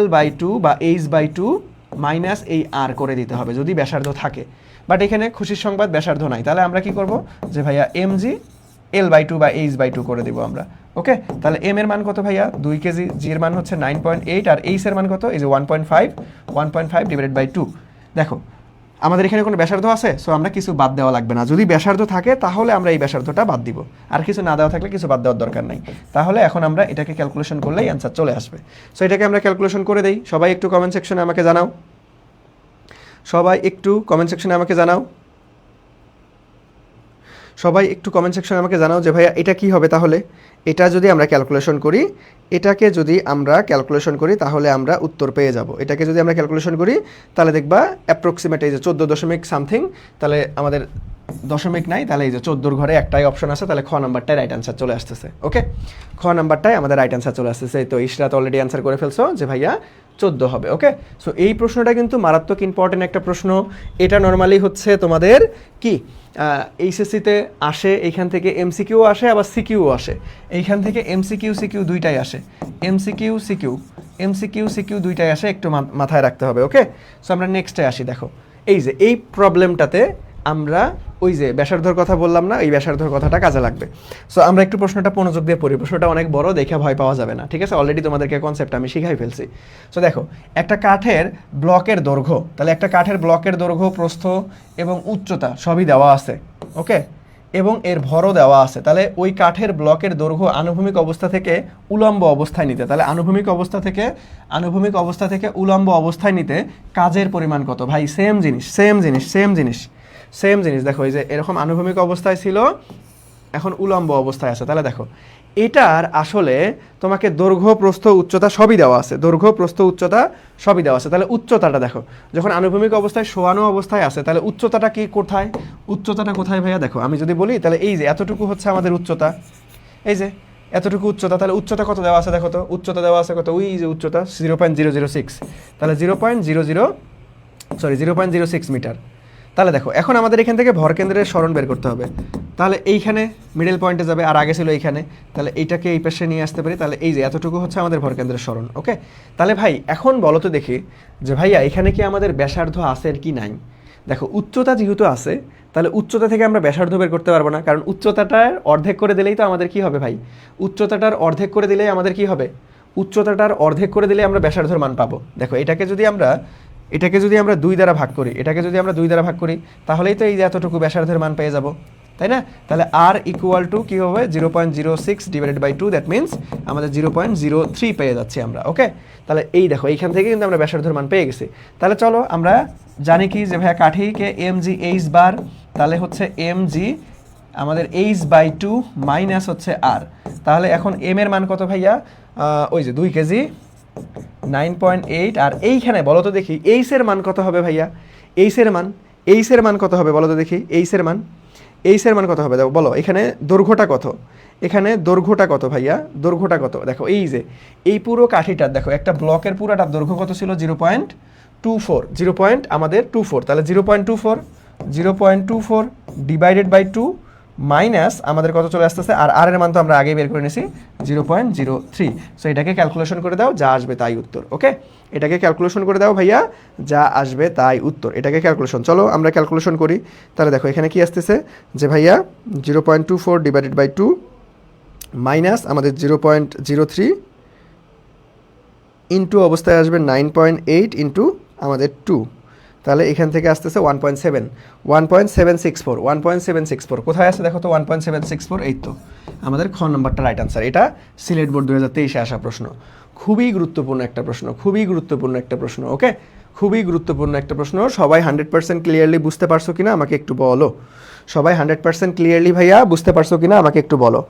Speaker 1: L/2 বা H/2 মাইনাস এই আর করে দিতে হবে যদি ব্যাসার্ধ থাকে। বাট এখানে খুশির সংবাদ ব্যাসার্ধ নাই, তাহলে আমরা কি করব? যে ভাইয়া mg L/2 বা H/2 করে দিব আমরা। ওকে, তাহলে m এর মান কত ভাইয়া? 2 কেজি, g এর মান হচ্ছে 9.8, আর h এর মান কত? এই যে 1.5 ডিভাইডেড বাই 2। দেখো আমাদের এখানে কোনো ব্যাসার্ধ আছে, সো আমরা কিছু বাদ দেওয়া লাগবে না। যদি ব্যাসার্ধ থাকে তাহলে আমরা এই ব্যাসার্ধটা বাদ দিব, আর কিছু না দেওয়া থাকলে কিছু বাদ দেওয়ার দরকার নাই। তাহলে এখন আমরা এটাকে ক্যালকুলেশন করলেই অ্যান্সার চলে আসবে। সো এটাকে আমরা ক্যালকুলেশন করে দেই। সবাই একটু কমেন্ট সেকশনে আমাকে জানাও, সবাই একটু কমেন্ট সেকশনে আমাকে জানাও, সবাই একটু কমেন্ট সেকশনে আমাকে জানাও যে ভাইয়া এটা কি হবে? তাহলে এটা যদি আমরা ক্যালকুলেশন করি, এটাকে যদি আমরা ক্যালকুলেশন করি তাহলে আমরা উত্তর পেয়ে যাব। এটাকে যদি আমরা ক্যালকুলেশন করি তাহলে দেখবা অ্যাপ্রক্সিমেট এই যে 14 দশমিক সামথিং, তাহলে আমাদের দশমিক নাই, তাহলে এই যে 14 ঘরে একটাই অপশন আছে, তাহলে খ নাম্বারটাই রাইট অ্যান্সার চলে আসতেছে। ওকে, খ নাম্বারটাই আমাদের রাইট অ্যান্সার চলে আসতেছে। তো ইশরাত অলরেডি অ্যান্সার করে ফেলছো যে ভাইয়া 14 হবে। ওকে, সো এই প্রশ্নটা কিন্তু মারাত্মক ইম্পর্টেন্ট একটা প্রশ্ন। এটা নর্মালি হচ্ছে তোমাদের কি এইচএসসিতে আসে, এইখান থেকে এমসিকিউ আসে, আবার সিকিউ আসে। এইখান থেকে এমসিকিউ সিকিউ দুইটাই আসে, এমসিকিউ সিকিউ দুইটাই আসে, একটু মাথায় রাখতে হবে। ওকে, সো আমরা নেক্সটে আসি। দেখো এই যে এই প্রবলেমটাতে আমরা ওই যে ব্যাসার্ধর কথা বললাম না, এই ব্যাসার্ধর কথাটা কাজে লাগবে। সো আমরা একটু প্রশ্নটা মনোযোগ দিয়ে পড়ি। প্রশ্নটা অনেক বড়, দেখে ভয় পাওয়া যাবে না, ঠিক আছে? অলরেডি তোমাদেরকে কনসেপ্ট আমি শিখাই ফেলছি। সো দেখো একটা কাঠের ব্লকের দৈর্ঘ্য, তাহলে একটা কাঠের ব্লকের দৈর্ঘ্য, প্রস্থ এবং উচ্চতা সবই দেওয়া আছে। ওকে, এবং এর ভরও দেওয়া আছে। তাহলে ওই কাঠের ব্লকের দৈর্ঘ্য আনুভূমিক অবস্থা থেকে উলম্ব অবস্থায় নিতে, তাহলে আনুভূমিক অবস্থা থেকে উলম্ব অবস্থায় নিতে কাজের পরিমাণ কত? ভাই সেম জিনিস। দেখো এই যে এরকম আনুভূমিক অবস্থায় ছিল, এখন উলম্ব অবস্থায় আছে। তাহলে দেখো এটার আসলে তোমাকে দৈর্ঘ্য প্রস্থ উচ্চতা সবই দেওয়া আছে, তাহলে উচ্চতাটা দেখো, যখন আনুভূমিক অবস্থায় শোয়ানো অবস্থায় আছে, তাহলে উচ্চতাটা কি কোথায়? উচ্চতাটা কোথায় ভাইয়া? দেখো আমি যদি বলি, তাহলে এই যে এতটুকু হচ্ছে আমাদের উচ্চতা, এই যে এতটুকু উচ্চতা। তাহলে উচ্চতা কত দেওয়া আছে? দেখো তো উচ্চতা দেওয়া আছে কত? ওই যে উচ্চতা 0.006, তাহলে 0.06 মিটার। তাহলে দেখো এখন আমাদের এখান থেকে ভরকেন্দ্রের সরণ বের করতে হবে। তাহলে এইখানে মিডল পয়েন্টে যাবে, আর আগে ছিল এইখানে, তাহলে এইটাকে এই পাশে নিয়ে আসতে পারি, তাহলে এই যে এতটুকু হচ্ছে আমাদের ভরকেন্দ্রের সরণ। ওকে, তাহলে ভাই এখন বলো তো দেখি যে ভাইয়া এখানে কি আমাদের ব্যাসার্ধ আছে কি নাই। দেখো উচ্চতা যেহেতু আছে, তাহলে উচ্চতা থেকে আমরা ব্যাসার্ধ বের করতে পারবো না, কারণ উচ্চতাটার অর্ধেক করে দিলেই তো আমাদের কি হবে ভাই, উচ্চতাটার অর্ধেক করে দিলেই আমাদের কি হবে, উচ্চতাটার অর্ধেক করে দিলে আমরা ব্যাসার্ধর মান পাবো। দেখো এটাকে যদি আমরা 2 দ্বারা ভাগ করি, এটাকে যদি আমরা 2 দ্বারা ভাগ করি, তাহলেই তো এই যে এতটুকু ব্যাসার্ধের মান পেয়ে যাব, তাই না? তাহলে আর ইকুয়াল টু কী হবে 0.06 ডিভাইডেড বাই 2, দ্যাট মিনস আমাদের 0.03 পেয়ে যাচ্ছি আমরা। ওকে, তাহলে এই দেখো এইখান থেকে কিন্তু আমরা ব্যাসার্ধর মান পেয়ে গেছি। তাহলে চলো আমরা জানি কি যে ভাইয়া কাঠিকে mg/h বার, তাহলে হচ্ছে mg আমাদের h/2 মাইনাস হচ্ছে r। তাহলে এখন m এর মান কত ভাইয়া, ওই যে 2 কেজি 9.8, আর এইখানে বলো তো দেখি এইচ এর মান কত হবে ভাইয়া, এইচ এর মান কত হবে বলো তো দেখি, এইচ এর মান কত হবে দেখো, বলো এখানে দৈর্ঘ্যটা কত, এখানে দৈর্ঘ্যটা কত ভাইয়া, দৈর্ঘ্যটা কত, দেখো এই যে এই পুরো কাঠিটার দেখো একটা ব্লকের পুরাটার দৈর্ঘ্য কত ছিল 0.24, তাহলে 0.24 ডিভাইডেড বাই 2 মাইনাস আমাদের কত চলে আসতেছে, আর আর এর মান তো আমরা আগেই বের করে নিয়েছি 0.03। সো এটাকে ক্যালকুলেশন করে দাও, যা আসবে তাই উত্তর। ওকে, এটাকে ক্যালকুলেশন করে দাও ভাইয়া, যা আসবে তাই উত্তর। এটাকে ক্যালকুলেশন, চলো আমরা ক্যালকুলেশন করি। তাহলে দেখো এখানে কি আসতেছে যে ভাইয়া 0.24 ডিভাইডেড বাই 2 মাইনাস আমাদের 0.03 ইন্টু অবস্থায় আসবে 9.8 ইন্টু আমাদের 2, তাহলে এখান থেকে আসতেছে 1.764 কোথায় আছে দেখো তো 1.764, এই তো আমাদের খ নম্বরটা রাইট আনসার। এটা সিলেট বোর্ড 2023-এ আসা প্রশ্ন, খুবই গুরুত্বপূর্ণ একটা প্রশ্ন। ওকে, খুবই গুরুত্বপূর্ণ একটা প্রশ্ন। সবাই 100% ক্লিয়ারলি বুঝতে পারছো কিনা আমাকে একটু বলো, সবাই 100% ক্লিয়ারলি ভাইয়া বুঝতে পারছো কিনা আমাকে একটু বলো।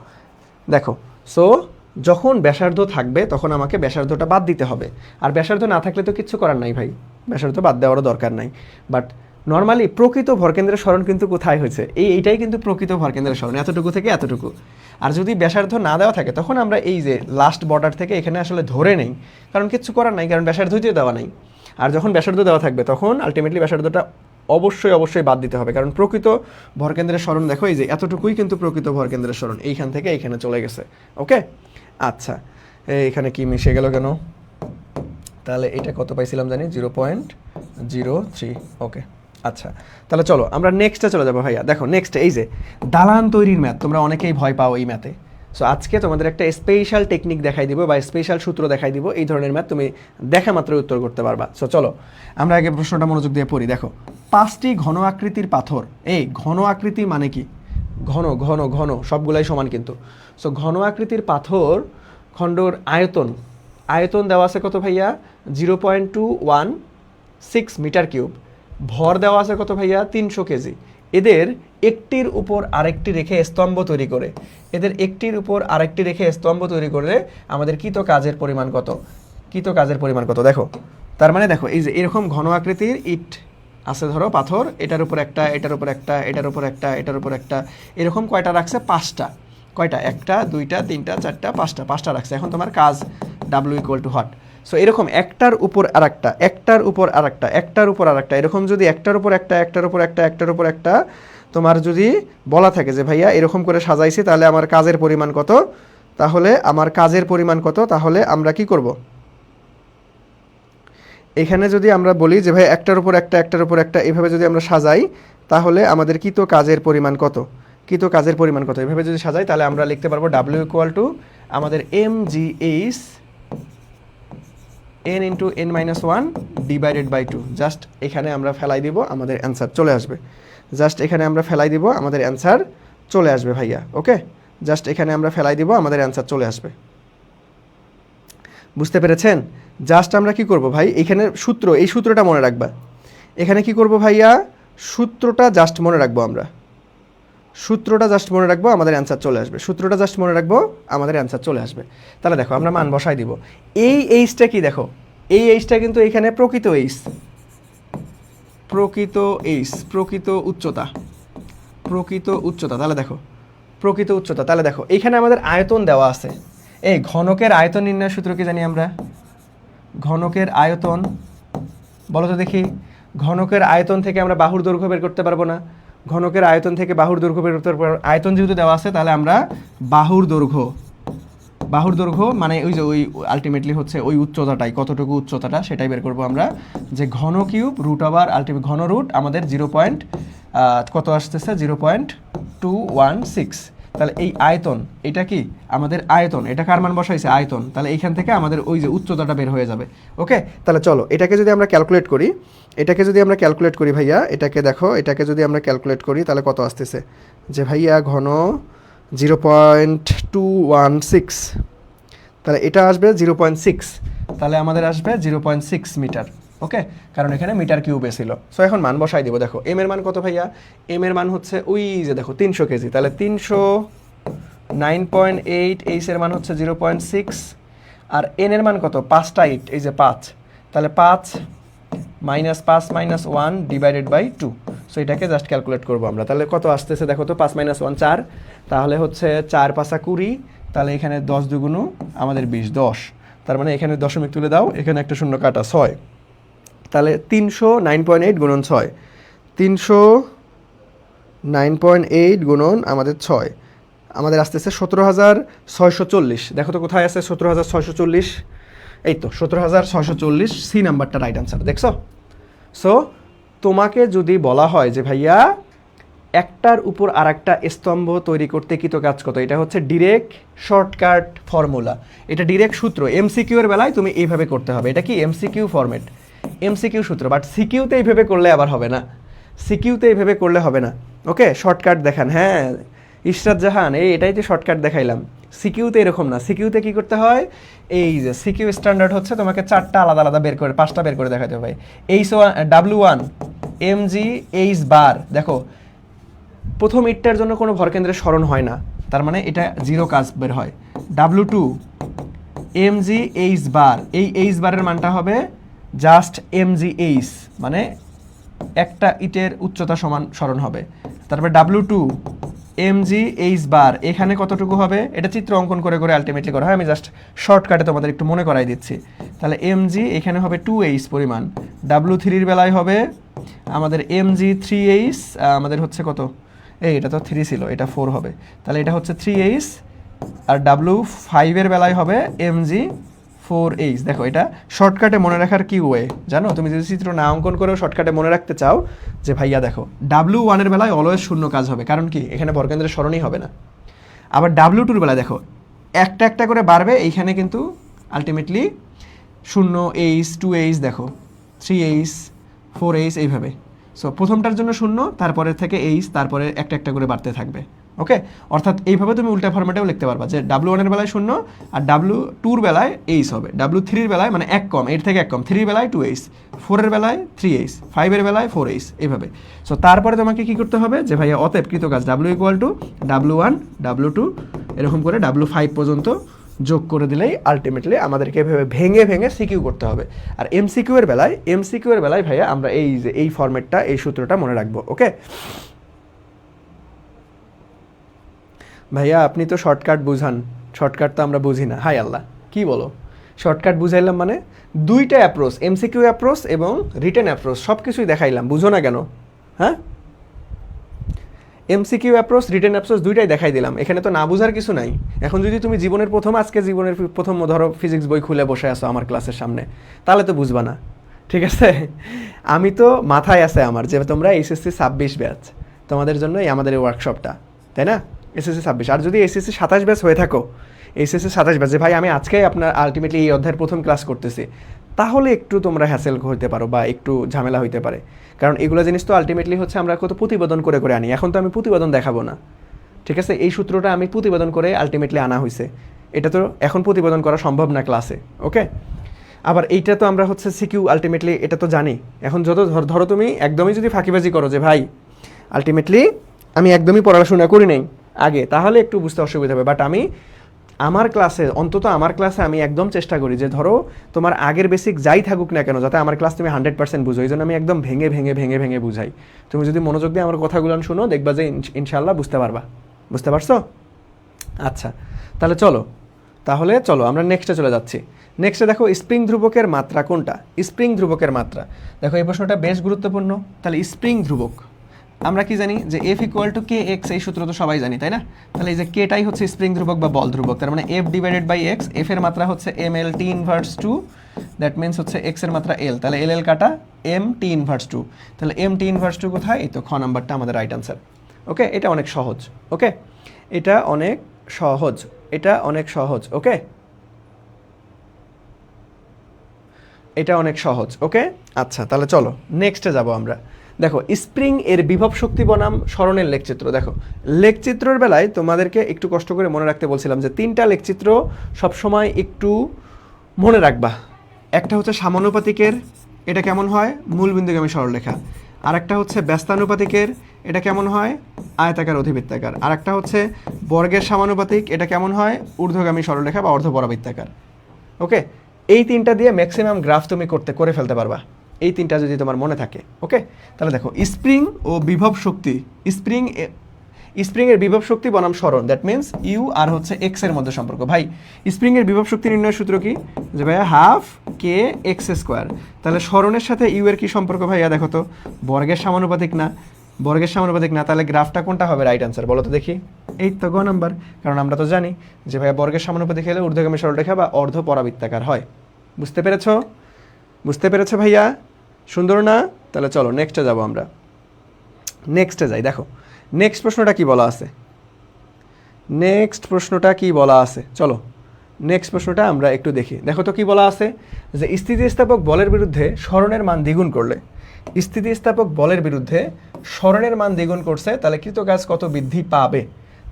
Speaker 1: দেখো সো যখন ব্যাসার্ধ থাকবে তখন আমাকে ব্যাসার্ধটা বাদ দিতে হবে, আর ব্যাসার্ধ না থাকলে তো কিচ্ছু করার নাই ভাই, ব্যাসার্ধ বাদ দেওয়ারও দরকার নাই। বাট নর্মালি প্রকৃত ভরকেন্দ্রের সরণ কিন্তু কোথায় হয়েছে, এইটাই কিন্তু প্রকৃত ভরকেন্দ্রের সরণ, এতটুকু থেকে এতটুকু। আর যদি ব্যাসার্ধ না দেওয়া থাকে তখন আমরা এই যে লাস্ট বর্ডার থেকে এখানে আসলে ধরে নেই, কারণ কিচ্ছু করার নাই, কারণ ব্যাসার্ধই দেওয়া নাই। আর যখন ব্যাসার্ধ দেওয়া থাকবে তখন আলটিমেটলি ব্যাসার্ধটা অবশ্যই বাদ দিতে হবে, কারণ প্রকৃত ভরকেন্দ্রের সরণ দেখো এই যে এতটুকুই কিন্তু প্রকৃত ভরকেন্দ্রের সরণ, এইখান থেকে এইখানে চলে গেছে। ওকে, আচ্ছা এইখানে কি মিশে গেল কেন, তাহলে এটা কত পাইছিলাম জানি 0.03। ওকে, আচ্ছা তাহলে চলো আমরা নেক্সটে চলে যাবো ভাইয়া। দেখো নেক্সট এই যে দালান তৈরির ম্যাথ, তোমরা অনেকেই ভয় পাও এই ম্যাথে। সো আজকে তোমাদের একটা স্পেশাল টেকনিক দেখাই দিব বা স্পেশাল সূত্র দেখাই দিব, এই ধরনের ম্যাথ তুমি দেখা মাত্রই উত্তর করতে পারবা। সো চলো আমরা আগে প্রশ্নটা মনোযোগ দিয়ে পড়ি। দেখো 5টি ঘন আকৃতির পাথর, এই ঘন আকৃতি মানে কি, ঘন ঘন ঘন সবগুলাই সমান কিন্তু। সো ঘন আকৃতির পাথর খণ্ডর আয়তন দেওয়া আছে কত ভাইয়া 0.216 মিটার কিউব, ভর দেওয়া আছে কত ভাইয়া 300 কেজি। এদের একটির উপর আরেকটি রেখে স্তম্ভ তৈরি করে আমাদের কৃত কাজের পরিমাণ কত, দেখো তার মানে দেখো এই যে এরকম ঘন আকৃতির ইট আছে, ধরো পাথর, এটার উপর একটা, এটার উপর একটা, এটার উপর একটা, এটার উপর একটা, এরকম কয়টা রাখছে 5টা, কয়টা 1টা 2টা 3টা 4টা 5টা রাখছে। এখন তোমার কাজ W equal two what. So এরকম একটার উপর আরেকটা, এরকম যদি একটার উপর একটা তোমার যদি বলা থাকে যে ভাইয়া এরকম করে সাজাইছি, তাহলে আমার কাজের পরিমাণ কত, তাহলে আমরা কি করব, এখানে যদি আমরা বলি যে ভাই একটার উপর একটা এভাবে যদি আমরা সাজাই, তাহলে আমাদের কৃত কাজের পরিমাণ কত, এভাবে যদি সাজাই তাহলে আমরা লিখতে পারবো W ইকুয়াল টু আমাদের mgh n into n-1 divided by 2। Just এখানে আমরা ফেলাই দিব, আমাদের অ্যান্সার চলে আসবে, ভাইয়া। ওকে, জাস্ট এখানে আমরা ফেলাই দিব, আমাদের অ্যান্সার চলে আসবে। বুঝতে পেরেছেন? জাস্ট আমরা কি করব ভাই, এখানে এই সূত্রটা মনে রাখবা। এখানে কি করব ভাইয়া, সূত্রটা জাস্ট মনে রাখবো, আমাদের অ্যান্সার চলে আসবে। তাহলে দেখো আমরা মান বসাই দিব। এই এইচটা কি, দেখো এই এইচটা কিন্তু এখানে প্রকৃত উচ্চতা, তাহলে দেখো প্রকৃত উচ্চতা, তাহলে দেখো এইখানে আমাদের আয়তন দেওয়া আছে। এই ঘনকের আয়তন নির্ণয়ের সূত্র কি জানি আমরা, ঘনকের আয়তন বলো তো দেখি, ঘনকের আয়তন থেকে আমরা বাহুর দৈর্ঘ্য বের করতে পারবো না, ঘনকের আয়তন থেকে বাহুর দৈর্ঘ্য বের করতে পারবো। আয়তন যেহেতু দেওয়া আছে তাহলে আমরা বাহুর দৈর্ঘ্য মানে ওই যে ওই আলটিমেটলি হচ্ছে ওই উচ্চতাটাই, কতটুকু উচ্চতাটা সেটাই বের করবো আমরা, যে ঘন কিউব রুট ওভার আলটিমেট ঘন রুট আমাদের কত আসতেছে 0.216। তাহলে এই আয়তন, এটা কি আমাদের আয়তন, এটা কার মান বসাইছে আয়তন, তাহলে এইখান থেকে আমাদের ওই যে উচ্চতাটা বের হয়ে যাবে। ওকে, তাহলে চলো এটাকে যদি আমরা ক্যালকুলেট করি ভাইয়া, এটাকে দেখো, এটাকে যদি আমরা ক্যালকুলেট করি তাহলে কত আসতেছে, যে ভাইয়া ঘন 0.216, তাহলে এটা আসবে 0.6, তাহলে আমাদের আসবে 0.6 মিটার। ওকে, কারণ এখানে মিটার কিউবে ছিল। সো এখন মান বসাই দিব। দেখো এম এর মান কত ভাইয়া, এম এর মান হচ্ছে ওই যে দেখো 300 কেজি, তাহলে 309.8, এইচ এর মান হচ্ছে 0.6, আর এন এর মান কত 5টা 8, এই যে 5, তাহলে 5 - 1 ডিভাইডেড বাই 2। সো এটাকে জাস্ট ক্যালকুলেট করবো আমরা, তাহলে কত আসতেছে দেখো তো, 5 - 1 4, তাহলে হচ্ছে 4 × 5 = 20, তাহলে এখানে 10 × 2 আমাদের 20, 10, তার মানে এখানে দশমিক তুলে দাও, এখানে একটা শূন্য কাটা 6, তাহলে 309.8 গুণন 6, 309.8 গুণন আমাদের 6, আমাদের আসতেছে 17,640। দেখো তো কোথায় আছে 17,640, এই তো 17,640, সি নাম্বারটা রাইট আনসার, দেখছো। সো তোমাকে যদি বলা হয় যে ভাইয়া একটার উপর আরেকটা স্তম্ভ তৈরি করতে কৃত কাজ কত, এটা হচ্ছে ডিরেক্ট শর্টকাট ফর্মুলা, এটা ডিরেক্ট সূত্র। এমসিকিউ এর বেলায় তুমি এইভাবে করতে হবে, এটা কি এমসিকিউ ফরম্যাট, এমসিকিউ সূত্র, বাট সিকিউতে এইভাবে করলে আবার হবে না, সিকিউতে এইভাবে করলে হবে না। ওকে, শর্টকাট দেখান, হ্যাঁ ইশরাত জাহান, এটাই যে শর্টকাট দেখাইলাম, সিকিউতে এরকম না। সিকিউতে কি করতে হয়, এই যে সিকিউ স্ট্যান্ডার্ড হচ্ছে তোমাকে 4টা আলাদা আলাদা বের করে 5টা বের করে দেখাতে হবে। W1 mg h বার, দেখো প্রথম ইটটার জন্য কোনো ভরকেন্দ্রের স্মরণ হয় না, তার মানে এটা 0 কাজ বের হয়। W2 mg h বার, এই h বারের মানটা হবে জাস্ট mgh, মানে একটা ইটের উচ্চতা সমান স্মরণ হবে। তারপরে W2 mgh বার, এখানে কতটুকু হবে, এটা চিত্র অঙ্কন করে করে আলটিমেটলি করা হয়, আমি জাস্ট শর্টকাটে তোমাদের একটু মনে করাই দিচ্ছি। তাহলে mg এখানে হবে 2h পরিমাণ, W3 এর বেলায় হবে আমাদের mg3h, আমাদের হচ্ছে কত, এটা তো 3 ছিল, এটা 4 হবে, তাহলে এটা হচ্ছে 3h, আর W5 এর বেলায় হবে mg4h। দেখো এটা শর্টকাটে মনে রাখার কি ওয়ে জানো, তুমি যদি চিত্র না অঙ্কন করেও শর্টকাটে মনে রাখতে চাও, যে ভাইয়া দেখো W1 এর বেলায় অলওয়েজ শূন্য কাজ হবে, কারণ কি এখানে ভরকেন্দ্রের স্মরণই হবে না। আবার W2 এর বেলায় দেখো একটা একটা করে বাড়বে, এইখানে কিন্তু আলটিমেটলি 0h 2h, দেখো 3h 4h এইভাবে। সো প্রথমটার জন্য 0, তারপরে থেকে h, তারপরে একটা একটা করে বাড়তে থাকবে। ওকে, অর্থাৎ এইভাবে তুমি উল্টা ফরম্যাটেও লিখতে পারবা, যে W1 এর বেলায় 0, আর W2 এর বেলায় h হবে, W3 এর বেলায় মানে এক কম, এর থেকে এক কম, 3 এর বেলায় 2h, 4 এর বেলায় 3h, 5 এর বেলায় 4h, এইভাবে। সো তারপরে তোমাকে কি করতে হবে, যে ভাইয়া অতএব কৃতকাজ W = W1 W2 এরকম করে W5 পর্যন্ত যোগ করে দিলেই আলটিমেটলি আমাদেরকে এভাবে ভেঙে ভেঙে সিকিউ করতে হবে। আর এমসিকিউ এর বেলায় ভাইয়া আমরা এই যে এই ফরম্যাটটা, এই সূত্রটা মনে রাখবো। ওকে ভাইয়া, আপনি তো শর্টকাট বুঝান, শর্টকাট তো আমরা বুঝি না। হাই আল্লাহ, কি বলো, শর্টকাট বুঝাইলাম মানে দুইটা অ্যাপ্রোচ, এমসিকিউ অ্যাপ্রোচ এবং রিটেন অ্যাপ্রোচ, সব কিছুই দেখাইলাম, বুঝো না কেন? হ্যাঁ, এমসিকিউ অ্যাপ্রোচ রিটেন অ্যাপ্রোচ দুইটাই দেখাই দিলাম, এখানে তো না বুঝার কিছু নাই। এখন যদি তুমি জীবনের প্রথম ধরো ফিজিক্স বই খুলে বসে আসো আমার ক্লাসের সামনে, তাহলে তো বুঝবা না, ঠিক আছে? আমি তো মাথায় আছে আমার, যে তোমরা এসএসসি 26 ব্যাচ, তোমাদের জন্যই আমাদের এই ওয়ার্কশপটা, তাই না? এসএসসি 26, আর যদি এসএসসি 27 ব্যাচ হয়ে থাকো, এসএসসি 27 ব্যাচ, যে ভাই আমি আজকেই আপনার আলটিমেটলি এই অধ্যায়ের প্রথম ক্লাস করতেছি, তাহলে একটু তোমরা হ্যাসেল হইতে পারো বা একটু ঝামেলা হইতে পারে, কারণ এগুলো জিনিস তো আলটিমেটলি হচ্ছে আমরা কত প্রতিবেদন করে করে আনি। এখন তো আমি প্রতিবেদন দেখাবো না, ঠিক আছে? এই সূত্রটা আমি প্রতিবেদন করে আলটিমেটলি আনা হয়েছে, এটা তো এখন প্রতিবেদন করা সম্ভব না ক্লাসে। ওকে, আবার এইটা তো আমরা হচ্ছে সিকিউ আলটিমেটলি এটা তো জানি। এখন যত ধরো তুমি একদমই যদি ফাঁকিবাজি করো, যে ভাই আলটিমেটলি আমি একদমই পড়াশোনা করি নাই আগে, তাহলে একটু বুঝতে অসুবিধা হবে। বাট আমি আমার ক্লাসে, অন্তত আমার ক্লাসে আমি একদম চেষ্টা করি যে ধরো তোমার আগের বেসিক যাই থাকুক না কেন, যাতে আমার ক্লাস তুমি 100% বুঝো, এই জন্য আমি একদম ভেঙে ভেঙে ভেঙে ভেঙে বুঝাই। তুমি যদি মনোযোগ দিয়ে আমার কথাগুলো শুনো, দেখবা যে ইনশাল্লাহ বুঝতে পারবা। বুঝতে পারছো? আচ্ছা, তাহলে চলো আমরা নেক্সটে চলে যাচ্ছি। নেক্সটে দেখো স্প্রিং ধ্রুবকের মাত্রা কোনটা? স্প্রিং ধ্রুবকের মাত্রা, দেখো এই প্রশ্নটা বেশ গুরুত্বপূর্ণ। তাহলে স্প্রিং ধ্রুবক, আমরা কি জানি যে F equal to K x, এই সূত্র তো সবাই জানি তাই না? তাহলে এই যে কেটাই হচ্ছে স্প্রিং ধ্রুবক বা বল ধ্রুবক, তার মানে F divided by x, F এর মাত্রা হচ্ছে M L T inverse two, that means হচ্ছে এক্স এর মাত্রা এল, তাহলে এল এল কাটা এম টি ইনভার্স টু, তাহলে এম টি ইনভার্স টু কোথায়? এই তো খ নাম্বারটা আমাদের রাইট আনসার। ওকে, এটা অনেক সহজ। ওকে, এটা অনেক সহজ, এটা অনেক সহজ। ওকে, এটা অনেক সহজ। ওকে, আচ্ছা তাহলে চলো নেক্সটে যাব আমরা। দেখো স্প্রিং এর বিভব শক্তি বনাম সরণের লেখচিত্র। দেখো লেখচিত্রের বেলায় তোমাদেরকে একটু কষ্ট করে মনে রাখতে বলছিলাম যে 3টা লেখচিত্র সবসময় একটু মনে রাখবা। একটা হচ্ছে সামানুপাতিকের, এটা কেমন হয়? মূলবিন্দুগামী সরলরেখা। আর একটা হচ্ছে ব্যস্তানুপাতিকের, এটা কেমন হয়? আয়তাকার অধিবৃত্তাকার। আর একটা হচ্ছে বর্গের সমানুপাতিক, এটা কেমন হয়? ঊর্ধ্বগামী সরলরেখা বা অর্ধপরাবৃত্তাকার। ওকে, এই 3টা দিয়ে ম্যাক্সিমাম গ্রাফ তুমি করে ফেলতে পারবা, এই 3টা যদি তোমার মনে থাকে। ওকে, তাহলে দেখো স্প্রিং ও বিভব শক্তি, স্প্রিংয়ের বিভব শক্তি বনাম সরণ, দ্যাট মিনস ইউ আর হচ্ছে এক্স এর মধ্যে সম্পর্ক। ভাই স্প্রিংয়ের বিভব শক্তি নির্ণয়ের সূত্র কি? যে ভাইয়া হাফ কে এক্স স্কোয়ার। তাহলে সরণের সাথে ইউ এর কি সম্পর্ক ভাইয়া? দেখো তো বর্গের সমানুপাতিক না, বর্গের সমানুপাতিক না, তাহলে গ্রাফটা কোনটা হবে রাইট আনসার বলো তো দেখি? এই তো গ নাম্বার, কারণ আমরা তো জানি যে ভাইয়া বর্গের সমানুপাতিক হলে ঊর্ধ্বগামী সরলরেখা বা অর্ধ পরাবৃত্তাকার হয়। বুঝতে পেরেছো? বুঝতে পেরেছো ভাইয়া? সুন্দর না? তাহলে চলো নেক্সটে যাব আমরা। নেক্সটে যাই। দেখো নেক্সট প্রশ্নটা কি বলা আছে, নেক্সট প্রশ্নটা কি বলা আছে, চলো নেক্সট প্রশ্নটা আমরা একটু দেখি। দেখো তো কি বলা আছে, যে স্থিতিস্থাপক বলের বিরুদ্ধে সরণের মান দ্বিগুণ করলে, স্থিতিস্থাপক বলের বিরুদ্ধে সরণের মান দ্বিগুণ করছে, তাহলে কৃতকাজ কত বৃদ্ধি পাবে?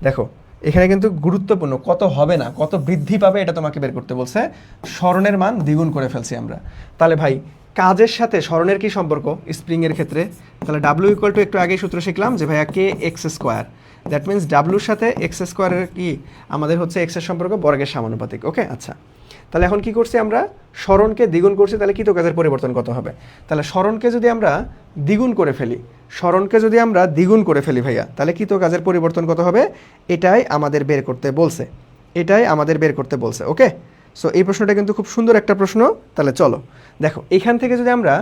Speaker 1: দেখো এখানে কিন্তু গুরুত্বপূর্ণ, কত হবে না, কত বৃদ্ধি পাবে এটা তোমাকে বের করতে বলছে। সরণের মান দ্বিগুণ করে ফেলছি আমরা, তাহলে ভাই কাজের সাথে সরণের কি সম্পর্ক স্প্রিংয়ের ক্ষেত্রে? তাহলে ডাব্লিউ ইকুয়াল টু একটু আগেই সূত্র শিখলাম যে ভাইয়া কে এক্স স্কোয়ার, দ্যাট মিনস ডাব্লুর সাথে এক্স স্কোয়ারের কি আমাদের হচ্ছে এক্সের সম্পর্ক বর্গের সমানুপাতিক। ওকে, আচ্ছা তাহলে এখন কি করছি আমরা? সরণকে দ্বিগুণ করছি, তাহলে কৃতকাজের পরিবর্তন কত হবে? তাহলে সরণকে যদি আমরা দ্বিগুণ করে ফেলি, সরণকে যদি আমরা দ্বিগুণ করে ফেলি ভাইয়া, তাহলে কৃতকাজের পরিবর্তন কত হবে? এটাই আমাদের বের করতে বলছে, এটাই আমাদের বের করতে বলছে। ওকে, সো এই প্রশ্নটা কিন্তু খুব সুন্দর একটা প্রশ্ন। তাহলে চলো দেখো এখান থেকে যদি আমরা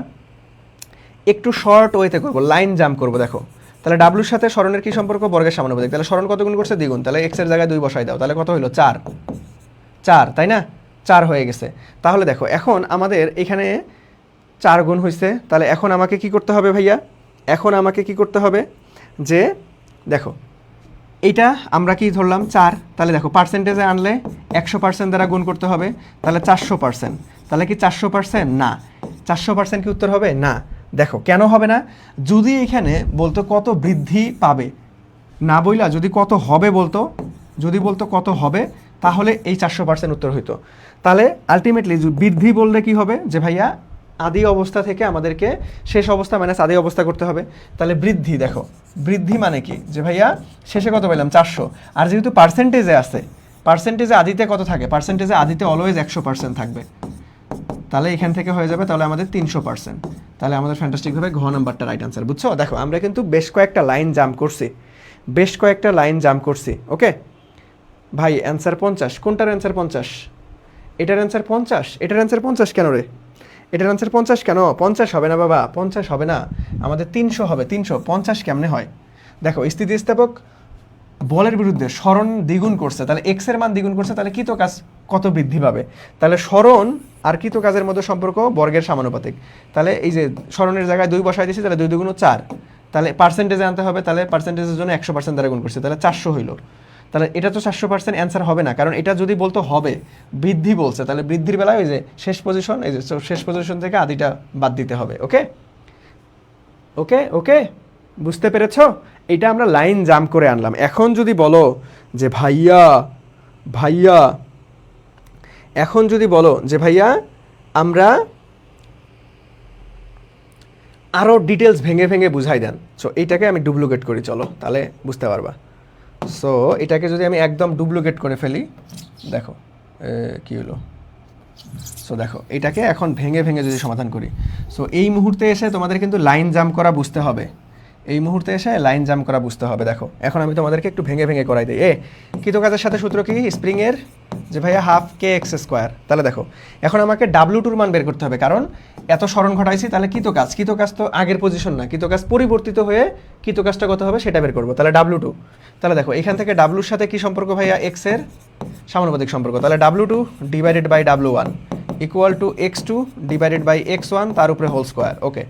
Speaker 1: একটু শর্ট ওয়েতে করবো, লাইন জাম্প করবো। দেখো তাহলে ডাব্লুর সাথে সরণের কি সম্পর্ক? বর্গের সমানুপাতিক। তাহলে সরণ কত গুণ করছে? দ্বিগুণ। তাহলে এক্স এর জায়গায় 2 বসাই দাও, তাহলে কত হলো? 4, 4 তাই না? 4 হয়ে গেছে। তাহলে দেখো এখন আমাদের এখানে 4 গুণ হয়েছে, তাহলে এখন আমাকে কি করতে হবে ভাইয়া? এখন আমাকে কি করতে হবে যে দেখো এইটা আমরা কি ধরলাম 4, তাহলে দেখো পার্সেন্টেজে আনলে 100% দ্বারা গুণ করতে হবে, তাহলে 400%। তাহলে কি 400%? না। 400% কি উত্তর হবে? না। দেখো কেন হবে না? যদি এখানে বলতো কত বৃদ্ধি পাবে, না বইলা যদি কত হবে বলতো, যদি বলতো কত হবে, তাহলে এই 400% উত্তর হইতো। তাহলে আলটিমেটলি বৃদ্ধি বললে কি হবে? যে ভাইয়া আদি অবস্থা থেকে আমাদেরকে শেষ অবস্থা মাইনাস আদি অবস্থা করতে হবে। তাহলে বৃদ্ধি, দেখো বৃদ্ধি মানে কি? যে ভাইয়া শেষে কত পেলাম? 400। আর যেহেতু পার্সেন্টেজে আছে, পার্সেন্টেজে আদিতে কত থাকে? পার্সেন্টেজে আদিতে অলওয়েজ 100% থাকবে, তাহলে এখান থেকে হয়ে যাবে তাহলে আমাদের 300%। তাহলে আমাদের ফ্যান্টাস্টিকভাবে ঘ নাম্বারটা রাইট আনসার। বুঝছো? দেখো আমরা কিন্তু বেশ কয়েকটা লাইন জাম্প করছি, বেশ কয়েকটা লাইন জাম্প করছি। ওকে ভাই অ্যান্সার 50, কোনটার অ্যান্সার 50? এটার অ্যান্সার 50, এটার অ্যান্সার 50 কেন রে? এটার অ্যান্সার 50 কেন? 50 হবে না বাবা, 50 হবে না, আমাদের 300 হবে। 350 কেমনে হয়? দেখো স্থিতিস্থাপক বলের বিরুদ্ধে সরণ দ্বিগুণ করছে, তাহলে এক্স এর মান দ্বিগুণ করছে, তাহলে কৃতকাজ কত বৃদ্ধি পাবে? তাহলে সরণ আর কৃতকাজের মধ্যে সম্পর্ক বর্গের সমানুপাতিক। তাহলে এই যে সরণের জায়গায় 2 বসাই দিয়েছি, তাহলে 2 2 4, তাহলে পার্সেন্টেজে আনতে হবে, তাহলে পার্সেন্টেজের জন্য 100% দ্বারা গুণ করছে, তাহলে 400 হইল। তাহলে এটা তো 400% অ্যান্সার হবে না, কারণ এটা যদি বলতো হবে, বৃদ্ধি বলছে, তাহলে বৃদ্ধির বেলায় ওই যে শেষ পজিশন, এই যে শেষ পজিশন থেকে আদিটা বাদ দিতে হবে। ওকে ওকে ওকে, বুঝতে পেরেছো? এটা আমরা লাইন জাম্প করে আনলাম। এখন যদি বলো যে ভাইয়া ভাইয়া, এখন যদি বলো যে ভাইয়া আমরা আরও ডিটেলস ভেঙে ভেঙে বুঝাই দেন, সো এইটাকে আমি ডুপ্লিকেট করি, চলো তাহলে বুঝতে পারবা। সো এটাকে যদি আমি একদম ডুপ্লিকেট করে ফেলি, দেখো কি হলো। সো দেখো এটাকে এখন ভেঙে ভেঙে যদি সমাধান করি, সো এই মুহূর্তে এসে তোমাদের কিন্তু লাইন জাম্প করা বুঝতে হবে, এই মুহূর্তে এসে লাইন জাম্প করা বুঝতে হবে। দেখো এখন আমি তোমাদেরকে একটু ভেঙে ভেঙে করাই দিই। কৃত কাজের সাথে সূত্র কি স্প্রিংয়ের, যে ভাইয়া হাফ কে এক্স স্কোয়ার। তাহলে দেখো এখন আমাকে W2 মান বের করতে হবে, কারণ এত স্মরণ ঘটাইছি। তাহলে কৃত কাজ তো আগের পজিশন না, কৃত কাজ পরিবর্তিত হয়ে কৃত কাজটা কত হবে সেটা বের করবো। তাহলে W2, তাহলে দেখো এখান থেকে ডাব্লুর সাথে কি সম্পর্ক ভাইয়া, এক্স এর সমানুপাতিক সম্পর্ক। তাহলে W2 divided by W1 equal to x2 divided by x1 তার উপরে হোল স্কোয়ার। ওকে,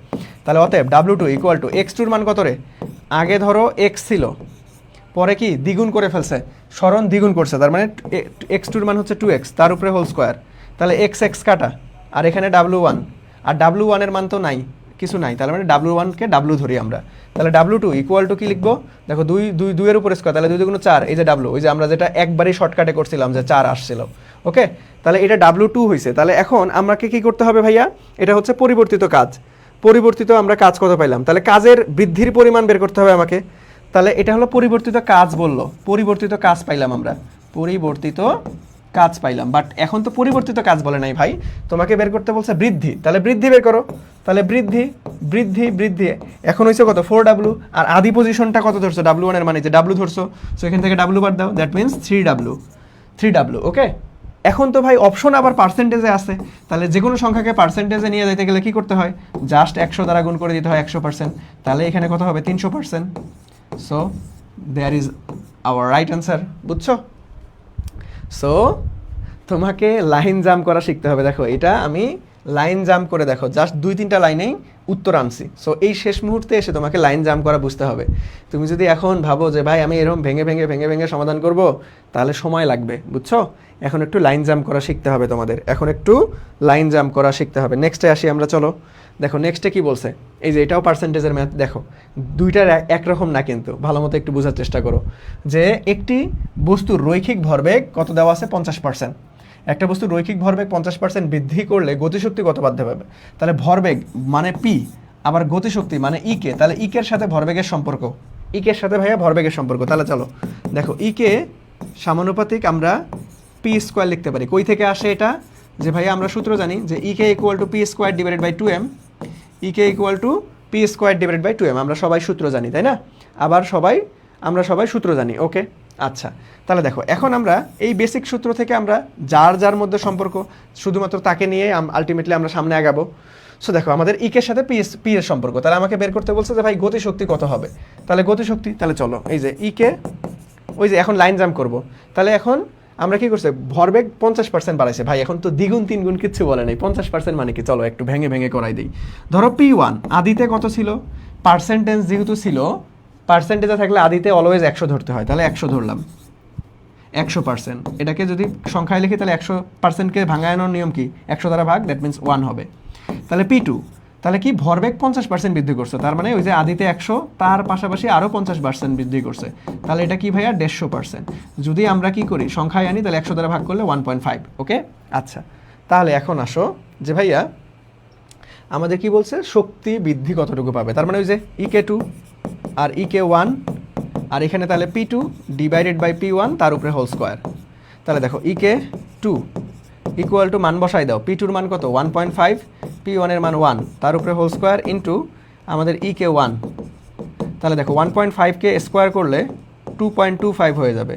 Speaker 1: তাহলে অতএব W2 ইকুয়াল টু x2 মান কত রে, আগে ধরো x ছিল, পরে কি দ্বিগুণ করে ফেলছে, স্মরণ দ্বিগুণ করছে, তার মানে x2 মান হচ্ছে 2x তার উপরে হোল স্কোয়ার। তাহলে x কাটা, আর এখানে W1, আর W1 এর মান তো নাই, কিছু নাই, তাহলে মানে W1 কে W ধরি আমরা। তাহলে W2 ইকুয়াল টু কি লিখবো, দেখো 2 এর উপরে স্কোয়ার, তাহলে 2 2 4, এই যে W, ওই যে আমরা যেটা একবারই শর্টকাটে করছিলাম যে 4 আসছিল। ওকে, তাহলে এটা W2 হয়েছে। তাহলে এখন আমাকে কি করতে হবে ভাইয়া, এটা হচ্ছে পরিবর্তিত কাজ, পরিবর্তিত আমরা কাজ কত পাইলাম, তাহলে কাজের বৃদ্ধির পরিমাণ বের করতে হবে আমাকে। তাহলে এটা হলো পরিবর্তিত কাজ বললো, পরিবর্তিত কাজ পাইলাম আমরা, পরিবর্তিত কাজ পাইলাম, বাট এখন তো পরিবর্তিত কাজ বলে নাই ভাই, তোমাকে বের করতে বলছে বৃদ্ধি। তাহলে বৃদ্ধি বের করো, তাহলে বৃদ্ধি বৃদ্ধি বৃদ্ধি এখন হয়েছে কত 4W, আর আদি পজিশনটা কত ধরছো W1 এর মানে যে W ধরছো, সো এখান থেকে W বাদ দাও, দ্যাট মিনস 3W। ওকে, এখন তো ভাই অপশন আবার পার্সেন্টেজে আছে, তাহলে যে কোনো সংখ্যাকে পার্সেন্টেজে নিয়ে যেতে গেলে কি করতে হয়, জাস্ট 100 দ্বারা গুণ করে দিতে হয় 100%। তাহলে এখানে কত হবে 300%। So there is our right answer, বুঝছো? সো তোমাকে লাইন জাম্প করা শিখতে হবে। দেখো এটা আমি লাইন জাম্প করে, দেখো জাস্ট 2-3টা লাইনেই উত্তর আনছি। সো এই শেষ মুহূর্তে এসে তোমাকে লাইন জাম্প করা বুঝতে হবে। তুমি যদি এখন ভাবো যে ভাই আমি এরকম ভেঙে ভেঙে ভেঙে ভেঙে সমাধান করব, তাহলে সময় লাগবে, বুঝছো? এখন একটু লাইন জাম্প করা শিখতে হবে তোমাদের, এখন একটু লাইন জাম্প করা শিখতে হবে। নেক্সটে আসি আমরা, চলো দেখো নেক্সটে কি বলছে। এই যে এটাও পার্সেন্টেজের ম্যাথ, দেখো দুইটার একরকম না, কিন্তু ভালো মতো একটু বোঝার চেষ্টা করো যে একটি বস্তুর রৈখিক ভরবেগ কত দেওয়া আছে 50%। একটা বস্তুর রৈখিক ভরবেগ 50% বৃদ্ধি করলে গতিশক্তি কত বাড়তে পারবে। তাহলে ভরবেগ মানে পি, আবার গতিশক্তি মানে ইকে, তাহলে ইকের সাথে ভরবেগের সম্পর্ক, ইকের সাথে ভাইয়া ভরবেগের সম্পর্ক। তাহলে চলো দেখো ইকে সমানুপাতিক আমরা পি স্কোয়ার লিখতে পারি। কই থেকে আসে এটা, যে ভাইয়া আমরা সূত্র জানি যে EK equal to P square divided by 2m, EK equal to P square divided by 2m, আমরা সবাই সূত্র জানি, তাই না? আবার আমরা সবাই সূত্র জানি। ওকে, আচ্ছা, তাহলে দেখো এখন আমরা এই বেসিক সূত্র থেকে আমরা যার যার মধ্যে সম্পর্ক শুধুমাত্র তাকে নিয়ে আলটিমেটলি আমরা সামনে আগাবো। সো দেখো আমাদের ইকের সাথে পি এর সম্পর্ক, তাহলে আমাকে বের করতে বলছে যে ভাই গতিশক্তি কত হবে। তাহলে গতিশক্তি, তাহলে চলো এই যে ইকে, ওই যে এখন লাইন জাম্প করবো, তাহলে এখন আমরা কি করছে, ভরবেগ 50% বাড়াইছে ভাই, এখন তো দ্বিগুণ তিনগুণ কিচ্ছু বলে নেই, 50% মানে কি, চলো একটু ভেঙে ভেঙে করাই দিই। ধরো P1 আদিতে কত ছিল, পার্সেন্টেজ যেহেতু ছিল, পার্সেন্টেজে থাকলে আদিতে অলওয়েজ 100 ধরতে হয়, তাহলে 100 ধরলাম, 100%। এটাকে যদি সংখ্যায় লিখি তাহলে 100%কে ভাঙানোর নিয়ম কি, 100 দ্বারা ভাগ, দ্যাট মিনস 1 হবে। তাহলে P2, তাহলে কি ভরবেগ 50% বৃদ্ধি করছে, তার মানে ওই যে আদিতে 100 তার পাশাপাশি আরও 50% বৃদ্ধি করছে, তাহলে এটা কি ভাইয়া 150%। যদি আমরা কি করি সংখ্যায় আনি, তাহলে 100 দ্বারা ভাগ করলে 1.5। ওকে, আচ্ছা, তাহলে এখন আসো যে ভাইয়া আমাদের কি বলছে, শক্তি বৃদ্ধি কতটুকু পাবে, তার মানে ওই যে ইকে2 আর ইকে1, আর এখানে তাহলে P2 ডিভাইডেড বাই P1 তার উপরে হোল স্কোয়ার। তাহলে দেখো ইকে2 ইকুয়াল টু মান বসাই দাও, P2 এর মান কত 1.5, P1 এর মান 1 তার উপরে হোল স্কোয়ার ইন্টু আমাদের ইকে1। তাহলে দেখো 1.5কে স্কোয়ার করলে 2.25 হয়ে যাবে।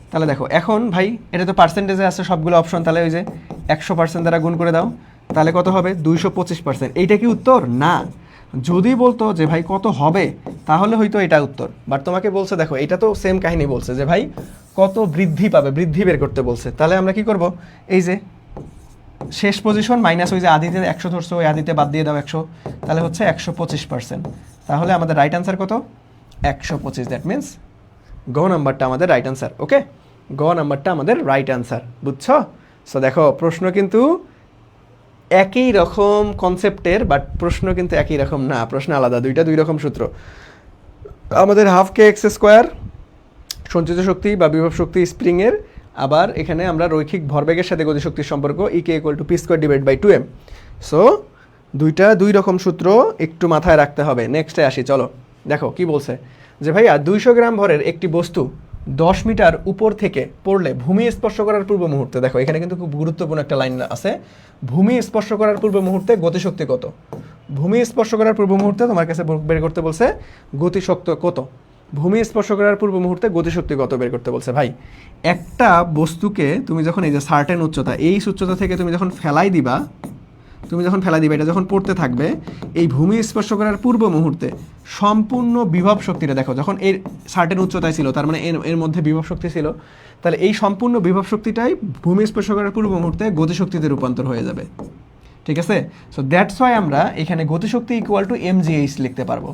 Speaker 1: তাহলে দেখো এখন ভাই এটা তো পার্সেন্টেজে আছে সবগুলো অপশন, তাহলে ওই যে 100% দ্বারা গুণ করে দাও, তাহলে কত হবে 225%। এইটা কি উত্তর না, যদি বলতো যে ভাই কত হবে তাহলে হয়তো এটা উত্তর, বাট তোমাকে বলছে দেখো এটা তো সেম কাহিনী বলছে যে ভাই কত বৃদ্ধি পাবে, বৃদ্ধি বের করতে বলছে। তাহলে আমরা কি করব, এই যে শেষ পজিশন মাইনাস ওই যে আদিতে 100 ধরছো, ওই আদিতে বাদ দিয়ে দাও 100, তাহলে হচ্ছে 125%। তাহলে আমাদের রাইট অ্যান্সার কত 125, দ্যাট মিনস গ নাম্বারটা আমাদের রাইট অ্যান্সার। ওকে, গ নাম্বারটা আমাদের রাইট অ্যান্সার, বুঝছো? সো দেখো প্রশ্ন কিন্তু একই রকম কনসেপ্টের, বাট প্রশ্ন কিন্তু একই রকম না, প্রশ্ন আলাদা, দুই রকম সূত্র। আমাদের হাফ কে এক্স স্কোয়ার সঞ্চিত শক্তি বা বিভব শক্তি স্প্রিংয়ের, আবার এখানে আমরা রৈখিক ভরবেগের সাথে গতিশক্তির সম্পর্ক EK equal to P square divide by 2m। So দুই রকম সূত্র একটু মাথায় রাখতে হবে। নেক্সটে আসি, চলো দেখো কি বলছে যে ভাইয়া 200 গ্রাম ভরের একটি বস্তু 10 মিটার উপর থেকে পড়লে ভূমি স্পর্শ করার পূর্ব মুহূর্তে, দেখো এখানে কিন্তু খুব গুরুত্বপূর্ণ একটা লাইন আছে, ভূমি স্পর্শ করার পূর্ব মুহূর্তে গতিশক্তি কত, ভূমি স্পর্শ করার পূর্ব মুহূর্তে তোমার কাছে বের করতে বলছে গতিশক্তি কত, ভূমি স্পর্শ করার পূর্ব মুহূর্তে গতিশক্তি কত বের করতে বলছে। ভাই একটা বস্তুকে তুমি যখন এই যে সার্টেন উচ্চতা, এই উচ্চতা থেকে তুমি যখন ফেলাই দিবা, এটা যখন পড়তে থাকবে, এই ভূমি স্পর্শ করার পূর্ব মুহূর্তে সম্পূর্ণ বিভব শক্তিটা দেখো, যখন এর সার্টেন উচ্চতায় ছিল, তার মানে এর মধ্যে বিভব শক্তি ছিল, তাহলে এই সম্পূর্ণ বিভব শক্তিটাই ভূমি স্পর্শ করার পূর্ব মুহূর্তে গতিশক্তিতে রূপান্তর হয়ে যাবে। ঠিক আছে, সো দ্যাটস ওয়াই আমরা এখানে গতিশক্তি ইকুয়াল টু mgh লিখতে পারবো।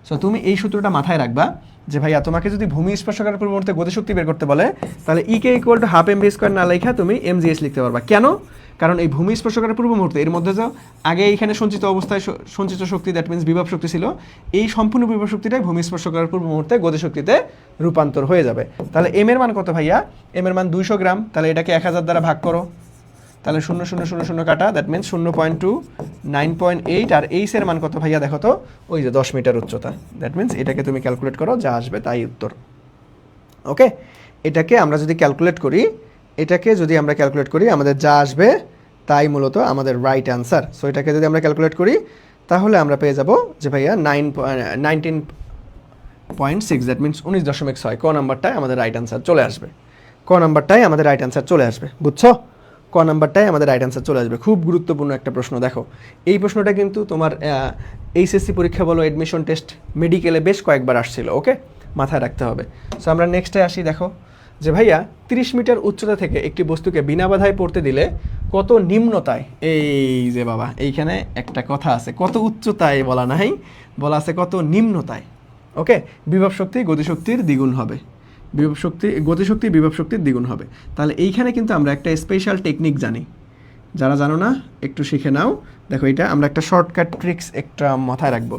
Speaker 1: সো তুমি এই সূত্রটা মাথায় রাখবা যে ভাইয়া তোমাকে যদি ভূমি স্পর্শ করার পূর্ব মুহূর্তে গতিশক্তি বের করতে বলে, তাহলে EK equal to half mv square না লেখা তুমি mgh লিখতে পারবা। কেন? কারণ এই ভূমি স্পর্শ করার পূর্ব মুহূর্তে এর মধ্যে যাও আগে এইখানে সঞ্চিত অবস্থায় সঞ্চিত শক্তি, দ্যাট মিনস বিভব শক্তি ছিল, এই সম্পূর্ণ বিভব শক্তিটাই ভূমি স্পর্শ করার পূর্ব মুহূর্তে গতিশক্তিতে রূপান্তর হয়ে যাবে। তাহলে এম এর মান কত ভাইয়া? এম এর মান 200 গ্রাম, তাহলে এটাকে 1000 দ্বারা ভাগ করো, তাহলে 0,000 কাটা, দ্যাট মিনস 0.2, 9.8। আর এইচ এর মান কত ভাইয়া দেখো তো, ওই যে 10 মিটার উচ্চতা, দ্যাট মিনস এটাকে তুমি ক্যালকুলেট করো, যা আসবে তাই উত্তর। ওকে, এটাকে আমরা যদি ক্যালকুলেট করি, আমাদের যা আসবে তাই মূলত আমাদের রাইট অ্যান্সার। সো এটাকে যদি আমরা ক্যালকুলেট করি তাহলে আমরা পেয়ে যাব যে ভাইয়া 19.6, দ্যাট মিনস 19.6। ক নাম্বারটাই আমাদের রাইট অ্যান্সার চলে আসবে, বুঝছো? ক নাম্বারটাই আমাদের রাইট অ্যান্সার চলে আসবে। খুব গুরুত্বপূর্ণ একটা প্রশ্ন। দেখো এই প্রশ্নটা কিন্তু তোমার এইচএসসি পরীক্ষা বলো, অ্যাডমিশন টেস্ট, মেডিকেলে বেশ কয়েকবার আসছিল। ওকে, মাথায় রাখতে হবে। সো আমরা নেক্সটে আসি। দেখো যে ভাইয়া 30 মিটার উচ্চতা থেকে একটি বস্তুকে বিনা বাধায় পড়তে দিলে কত নিম্নতায়, এই যে বাবা এইখানে একটা কথা আছে, কত উচ্চতায় বলা নাই, বলা আছে কত নিম্নতায়। ওকে, বিভব শক্তি গতিশক্তির দ্বিগুণ হবে, গতিশক্তি বিভব শক্তির দ্বিগুণ হবে। তাহলে এইখানে কিন্তু আমরা একটা স্পেশাল টেকনিক জানি, যারা জানো না একটু শিখে নাও। দেখো এটা আমরা একটা শর্টকাট ট্রিক্স একটা মাথায় রাখবো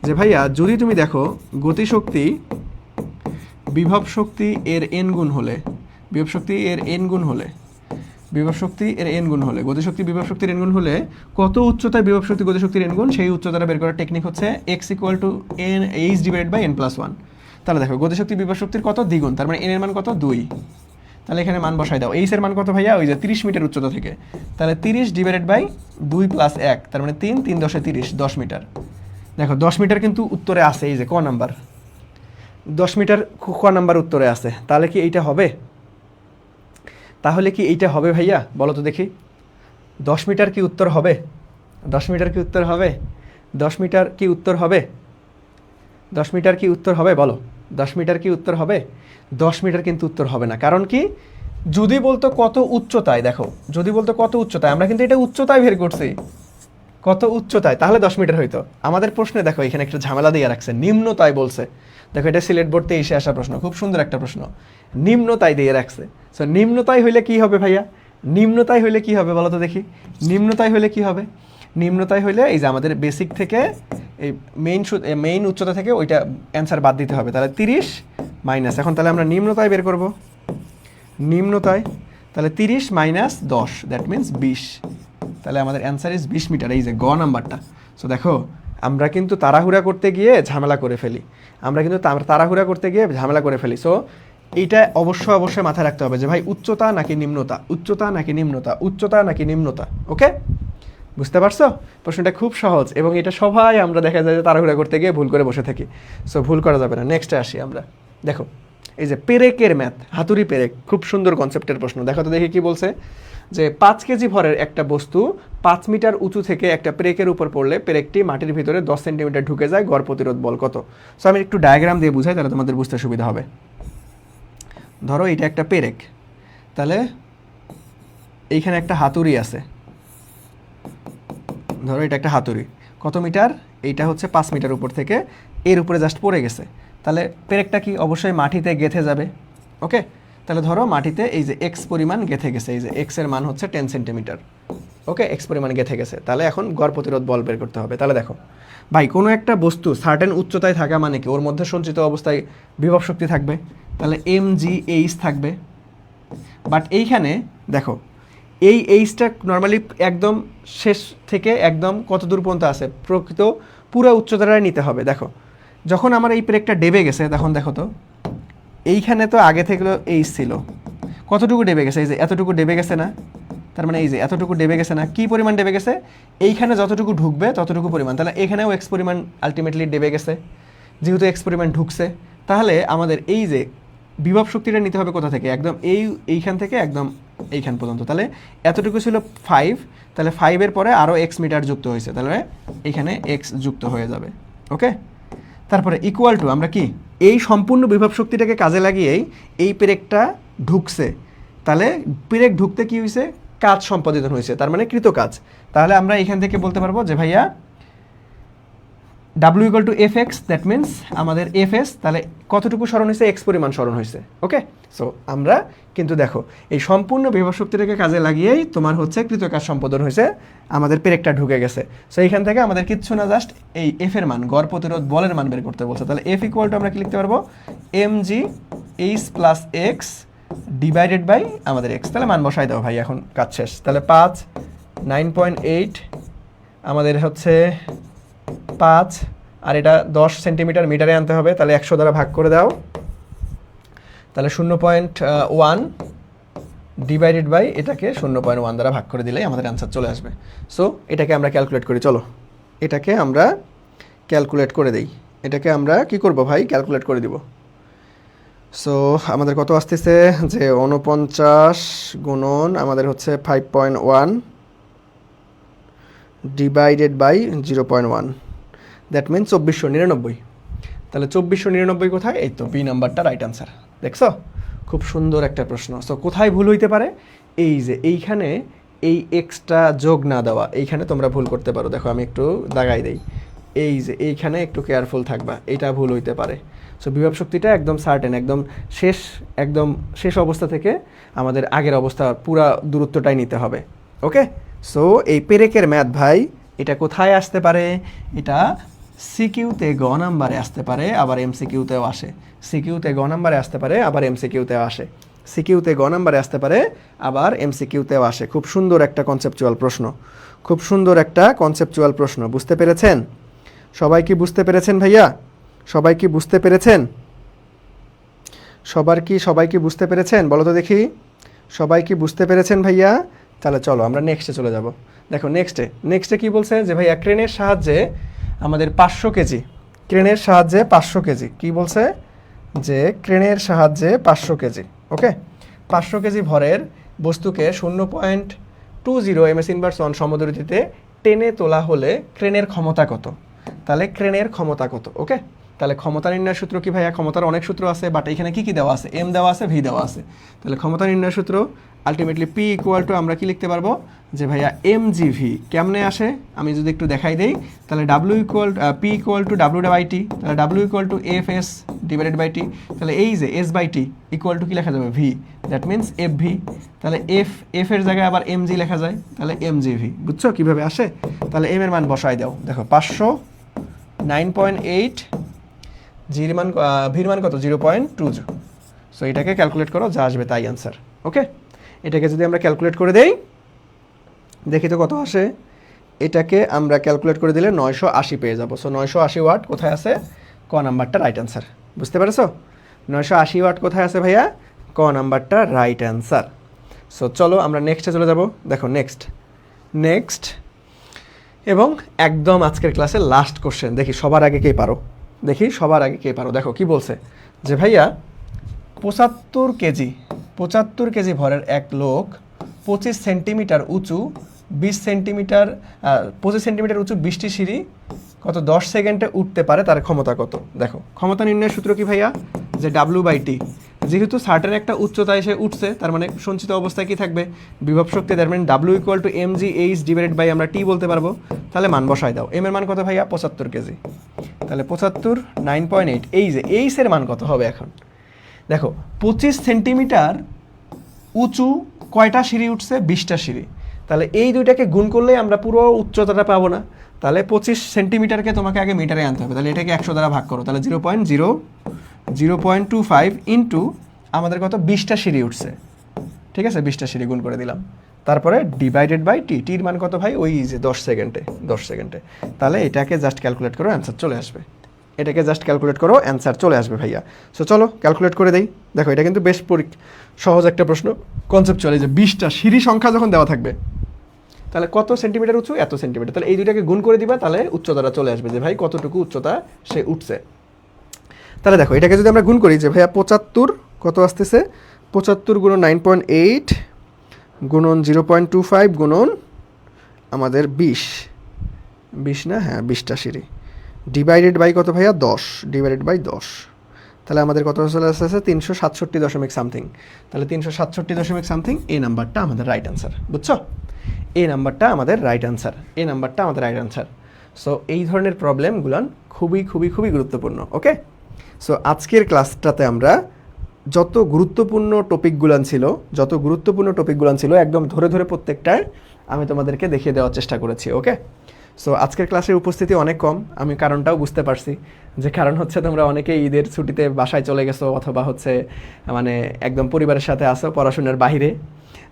Speaker 1: যে ভাইয়া যদি তুমি দেখো গতিশক্তি বিভব শক্তি এর n গুণ হলে, গতিশক্তি বিভব শক্তির n গুণ হলে কত উচ্চতায় বিভব শক্তি গতিশক্তির n গুণ, সেই উচ্চতাটা বের করার টেকনিক হচ্ছে x equal to h divided by n+1। তাহলে দেখো গতিশক্তি বিভব শক্তির কত দ্বিগুণ, তার মানে n এর মান কত 2, তাহলে এখানে মান বসাই দাও। h এর মান কত ভাইয়া? ওই যে 30 মিটার উচ্চতা থেকে, তাহলে 30 ডিভাইডেড বাই 2 + 1, তার মানে 3, 3 × 30, 10 মিটার। দেখো 10 মিটার কিন্তু উত্তরে আছে, এই যে ক নাম্বার 10 মিটার ক নাম্বার উত্তরে আছে। তাহলে কি এইটা হবে? ভাইয়া বলো তো দেখি, 10 মিটার কি উত্তর হবে? 10 মিটার কি উত্তর হবে? বলো 10 মিটার কি উত্তর হবে? 10 মিটার কিন্তু উত্তর হবে না। কারণ কি? যদি বলতো কত উচ্চতায়, দেখো যদি বলতো কত উচ্চতায়, আমরা কিন্তু এটা উচ্চতায় বের করছি, কত উচ্চতায়, তাহলে 10 মিটার হইতো। আমাদের প্রশ্নে দেখো এখানে একটা ঝামেলা দিয়ে রাখছে, নিম্নতায় বলছে। দেখো এটা সিলেট বোর্ডতে এসে আসা প্রশ্ন, খুব সুন্দর একটা প্রশ্ন, নিম্নতায় দিয়ে রাখছে। সো নিম্নতায় হইলে কি হবে ভাইয়া? নিম্নতায় হইলে কি হবে বলো তো দেখি, নিম্নতায় হইলে এই যে আমাদের বেসিক থেকে এই মেইন উচ্চতা থেকে ওইটা অ্যান্সার বাদ দিতে হবে, তাহলে 30 মাইনাস, এখন তাহলে আমরা নিম্নতায় বের করব, তাহলে 30 মাইনাস 10, দ্যাট মিনস 20, তাহলে আমাদের অ্যান্সার ইজ 20 মিটার, এই যে গ নাম্বারটা। সো দেখো আমরা কিন্তু তাড়াহুড়া করতে গিয়ে ঝামেলা করে ফেলি, সো এইটা অবশ্যই মাথায় রাখতে হবে যে ভাই উচ্চতা নাকি নিম্নতা, ওকে? বুঝতে পারছো? প্রশ্নটা খুব সহজ, এবং এটা সবাই আমরা দেখা যায় যে তাড়াহুড়া করতে গিয়ে ভুল করে বসে থাকি। সো ভুল করা যাবে না। নেক্সটে আসি আমরা। দেখো এই যে পেরেকের ম্যাথ, হাতুড়ি পেরেক, খুব সুন্দর কনসেপ্টের প্রশ্ন। দেখো তো দেখি কি বলছে, যে 5 কেজি ভরের একটা বস্তু 5 মিটার উঁচু থেকে একটা পেরেকের উপর পড়লে পেরেকটি মাটির ভিতরে 10 সেন্টিমিটার ঢুকে যায়, গড় প্রতিরোধ বল কত? সো আমি একটু ডায়াগ্রাম দিয়ে বুঝাই, তাহলে তোমাদের বুঝতে সুবিধা হবে। ধরো এটা একটা পেরেক, তাহলে এইখানে একটা হাতুড়ি আছে, ধরো এটা একটা হাতুড়ি, কত মিটার? এইটা হচ্ছে 5 মিটার উপর থেকে এর উপরে জাস্ট পড়ে গেছে, তাহলে পেরেকটা কি অবশ্যই মাটিতে গেঁথে যাবে। ওকে, তাহলে ধরো মাটিতে এই যে এক্স পরিমাণ গেঁথে গেছে, এই যে এক্স এর মান হচ্ছে 10 সেন্টিমিটার। ওকে, এক্স পরিমাণ গেঁথে গেছে, তাহলে এখন গড় প্রতিরোধ বল বের করতে হবে। তাহলে দেখো ভাই কোনো একটা বস্তু সার্টেন উচ্চতায় থাকা মানে কি ওর মধ্যে সঞ্চিত অবস্থায় বিভব শক্তি থাকবে, তাহলে mgh থাকবে। বাট এইখানে দেখো এই এইচটা নর্মালি একদম শেষ থেকে একদম কত দূর পর্যন্ত আছে, প্রকৃত পুরো উচ্চতাটাই নিতে হবে। দেখো যখন আমার এই পেরেকটা ডেবে গেছে, তখন দেখো তো এইখানে তো আগে থেকে এইচ ছিল, কতটুকু ডেবে গেছে? এই যে এতটুকু ডেবে গেছে না, তার মানে এই যে এতটুকু ডেবে গেছে না, কি পরিমাণ ডেবে গেছে, এইখানে যতটুকু ঢুকবে ততটুকু পরিমাণ, তাহলে এখানেও এক্স পরিমাণ আলটিমেটলি ডেবে গেছে, যেহেতু এক্স পরিমাণ ঢুকছে। তাহলে আমাদের এই যে বিভব শক্তিটা নিতে হবে কোথা থেকে, একদম এইখান থেকে একদম এইখান পর্যন্ত। তাহলে এতটুকু ছিল 5, তাহলে 5-এর পরে আরও এক্স মিটার যুক্ত হয়েছে, তাহলে এখানে এক্স যুক্ত হয়ে যাবে। ওকে, তারপরে ইকুয়াল টু আমরা কি এই সম্পূর্ণ বিভব শক্তিটাকে কাজে লাগিয়েই এই পেরেকটা ঢুকছে, তাহলে পেরেক ঢুকতে কি হয়েছে, কাজ সম্পাদিত হয়েছে, তার মানে কৃত কাজ। তাহলে আমরা এখান থেকে বলতে পারবো যে ভাইয়া W equal to F x, that means আমাদের এফ এস তাহলে কতটুকু স্মরণ হয়েছে, এক্স পরিমাণ স্মরণ হয়েছে। ওকে, সো আমরা কিন্তু দেখো এই সম্পূর্ণ বিভব শক্তিটাকে কাজে লাগিয়েই তোমার হচ্ছে কৃতকাজ সম্পাদন হয়েছে, আমাদের পেরেকটা ঢুকে গেছে। সো এইখান থেকে আমাদের কিচ্ছু না, জাস্ট এই এফ এর মান, গড় প্রতিরোধ বলের মান বের করতে বলছে। তাহলে এফ ইকুয়াল টু আমরা কি লিখতে পারবো, mg h plus x divided by আমাদের এক্স। তাহলে মান বসাই দাও ভাই, এখন কাজ শেষ। তাহলে 5 9.8 আমাদের হচ্ছে 5, আর এটা 10 সেন্টিমিটার মিটারে আনতে হবে, তাহলে 100 দ্বারা ভাগ করে দাও, তাহলে 0.1 ডিভাইডেড বাই এটাকে 0.1 দ্বারা ভাগ করে দিলেই আমাদের অ্যান্সার চলে আসবে। সো এটাকে আমরা ক্যালকুলেট করি, চলো এটাকে আমরা ক্যালকুলেট করে দিই। এটাকে আমরা কি করব ভাই, ক্যালকুলেট করে দিব। সো আমাদের কত আসতেছে, যে 49 গুণন আমাদের হচ্ছে 5.1 ডিভাইডেড বাই 0.1, দ্যাট মিন 2499। তাহলে 2499 কোথায়, এই তো বি নাম্বারটা রাইট আনসার। দেখছো, খুব সুন্দর একটা প্রশ্ন। সো কোথায় ভুল হইতে পারে, এই যে এইখানে এই এক্সট্রা যোগ না দেওয়া, এইখানে তোমরা ভুল করতে পারো। দেখো আমি একটু দাগাই দেই, এই যে এইখানে একটু কেয়ারফুল থাকবা, এটা ভুল হইতে পারে। সো বিভব শক্তিটা একদম সার্টেন, একদম শেষ অবস্থা থেকে আমাদের আগের অবস্থা পুরা দূরত্বটাই নিতে হবে। ওকে, সো এই পেরেকের ম্যাথ ভাই এটা কোথায় আসতে পারে, এটা সিকিউতে গ নাম্বারে আসতে পারে, আবার এমসিকিউতেও আসে। সিকিউতে গ নাম্বারে আসতে পারে, আবার এমসিকিউতেও আসে। সিকিউতে গ নাম্বারে আসতে পারে, আবার এমসিকিউতেও আসে। খুব সুন্দর একটা কনসেপচুয়াল প্রশ্ন, খুব সুন্দর একটা কনসেপচুয়াল প্রশ্ন। বুঝতে পেরেছেন সবাই, কি বুঝতে পেরেছেন ভাইয়া, সবাই কি বুঝতে পেরেছেন, সবাই কি বুঝতে পেরেছেন বলো তো দেখি, সবাই কি বুঝতে পেরেছেন ভাইয়া? তাহলে চলো আমরা নেক্সটে চলে যাব। দেখো নেক্সটে কি বলছে, যে ভাইয়া ক্রেনের সাহায্যে আমাদের 500 কেজি, ক্রেনের সাহায্যে 500 কেজি, কি বলছে, যে ক্রেনের সাহায্যে 500 কেজি, ওকে 500 কেজি ভরের বস্তুকে 0.20 ms ইনভার্স 1 সমদ্রুতিতে টেনে তোলা হলে ক্রেনের ক্ষমতা কত। তাহলে ক্রেনের ক্ষমতা কত, ওকে। তাহলে ক্ষমতা নির্ণয়ের সূত্র কি ভাইয়া, ক্ষমতার অনেক সূত্র আছে, বাট এখানে কি দেওয়া আছে, এম দেওয়া আছে, ভি দেওয়া আছে। তাহলে ক্ষমতা নির্ণয়ের সূত্র আলটিমেটলি পি ইকুয়াল টু আমরা কি লিখতে পারবো, যে ভাইয়া এম জি ভি কেমনে আসে, আমি যদি একটু দেখাই দেই, তাহলে P equal to W by T, তাহলে W equal to F S divided by T, তাহলে এই যে S by T equal to কি লেখা যাবে, V, that means F V. তাহলে এফ এর জায়গায় আবার এম জি লেখা যায়, তাহলে এম জি ভি। বুঝছো কীভাবে আসে? তাহলে এম এর মান বসাই দাও, দেখো 500, 9.8, ভির মান কত, 0.20। সো এটাকে ক্যালকুলেট করো, যা আসবে তাই আনসার। ওকে, এটাকে যদি আমরা ক্যালকুলেট করে দেই, দেখি তো কত আসে। এটাকে আমরা ক্যালকুলেট করে দিলে 980 পেয়ে যাবো। সো 980 ওয়াট কোথায় আছে, ক নাম্বারটা রাইট অ্যান্সার। বুঝতে পেরেছো, 980 ওয়াট কোথায় আছে ভাইয়া, ক নাম্বারটা রাইট অ্যান্সার। সো চলো আমরা নেক্সটে চলে যাব। দেখো নেক্সট এবং একদম আজকের ক্লাসে লাস্ট কোশ্চেন, দেখি সবার আগে কে পারো, দেখো কি বলছে, যে ভাইয়া 75 কেজি ভরের এক লোক 25 সেন্টিমিটার উঁচু 25 সেন্টিমিটার উঁচু 20টি সিঁড়ি কত 10 সেকেন্ডে উঠতে পারে, তার ক্ষমতা কত। দেখো ক্ষমতা নির্ণয়ের সূত্র কি ভাইয়া, যে ডাব্লিউ বাই টি, যেহেতু সার্টেন একটা উচ্চতায় সে উঠছে, তার মানে সঞ্চিত অবস্থায় কি থাকবে, বিভব শক্তি, তার মানে W equal to m g h divided by আমরা টি বলতে পারবো। তাহলে মান বসাই দাও, এম এর মান কত ভাইয়া, 75 কেজি, তাহলে 75, 9.8, এই যে এইচের মান কত হবে এখন। দেখো 25 সেন্টিমিটার উঁচু কয়টা সিঁড়ি উঠছে, 20টা সিঁড়ি, তাহলে এই দুইটাকে গুণ করলেই আমরা পুরো উচ্চতাটা পাবো না। তাহলে 25 সেন্টিমিটারকে তোমাকে আগে মিটারে আনতে হবে, তাহলে এটাকে 100 দ্বারা ভাগ করো, তাহলে 0.25 ইন্টু আমাদের কত 20টা সিঁড়ি উঠছে, ঠিক আছে, 20টা সিঁড়ি গুণ করে দিলাম, তারপরে ডিভাইডেড বাই টি, টির মান কত ভাই, ওই যে 10 সেকেন্ডে, তাহলে এটাকে জাস্ট ক্যালকুলেট করো, অ্যান্সার চলে আসবে। এটাকে জাস্ট ক্যালকুলেট করো, অ্যান্সার চলে আসবে ভাইয়া। সো চলো ক্যালকুলেট করে দেই। দেখো এটা কিন্তু বেশ সহজ একটা প্রশ্ন, কনসেপ্টুয়ালি, যে 20টা সিঁড়ি সংখ্যা যখন দেওয়া থাকবে তাহলে কত সেন্টিমিটার উঁচু, এত সেন্টিমিটার, তাহলে এই দুইটাকে গুণ করে দিবা, তাহলে উচ্চতাটা চলে আসবে যে ভাই কতটুকু উচ্চতা সে উঠছে। তাহলে দেখো এটাকে যদি আমরা গুণ করি যে ভাইয়া 75 কত আসতেছে, 75 গুণন 9.8 গুণন 0.25 গুণন আমাদের 20 না, হ্যাঁ 20টা সিঁড়ি, ডিভাইডেড বাই কত ভাইয়া 10, ডিভাইডেড বাই 10, তাহলে আমাদের কত চলে আসতেছে 367 দশমিক সামথিং। তাহলে 367 দশমিক সামথিং, এই নাম্বারটা আমাদের রাইট অ্যান্সার, বুঝছো? এই নাম্বারটা আমাদের রাইট অ্যান্সার, এই নাম্বারটা আমাদের রাইট অ্যান্সার। সো এই ধরনের প্রবলেমগুলো খুবই খুবই খুবই গুরুত্বপূর্ণ। ওকে, সো আজকের ক্লাসটাতে আমরা যত গুরুত্বপূর্ণ টপিকগুলান ছিল একদম ধরে ধরে প্রত্যেকটার আমি তোমাদেরকে দেখিয়ে দেওয়ার চেষ্টা করেছি। ওকে, সো আজকের ক্লাসের উপস্থিতি অনেক কম, আমি কারণটাও বুঝতে পারছি, যে কারণ হচ্ছে তোমরা অনেকেই ঈদের ছুটিতে বাসায় চলে গেছো, অথবা হচ্ছে মানে একদম পরিবারের সাথে আসো পড়াশোনার বাইরে।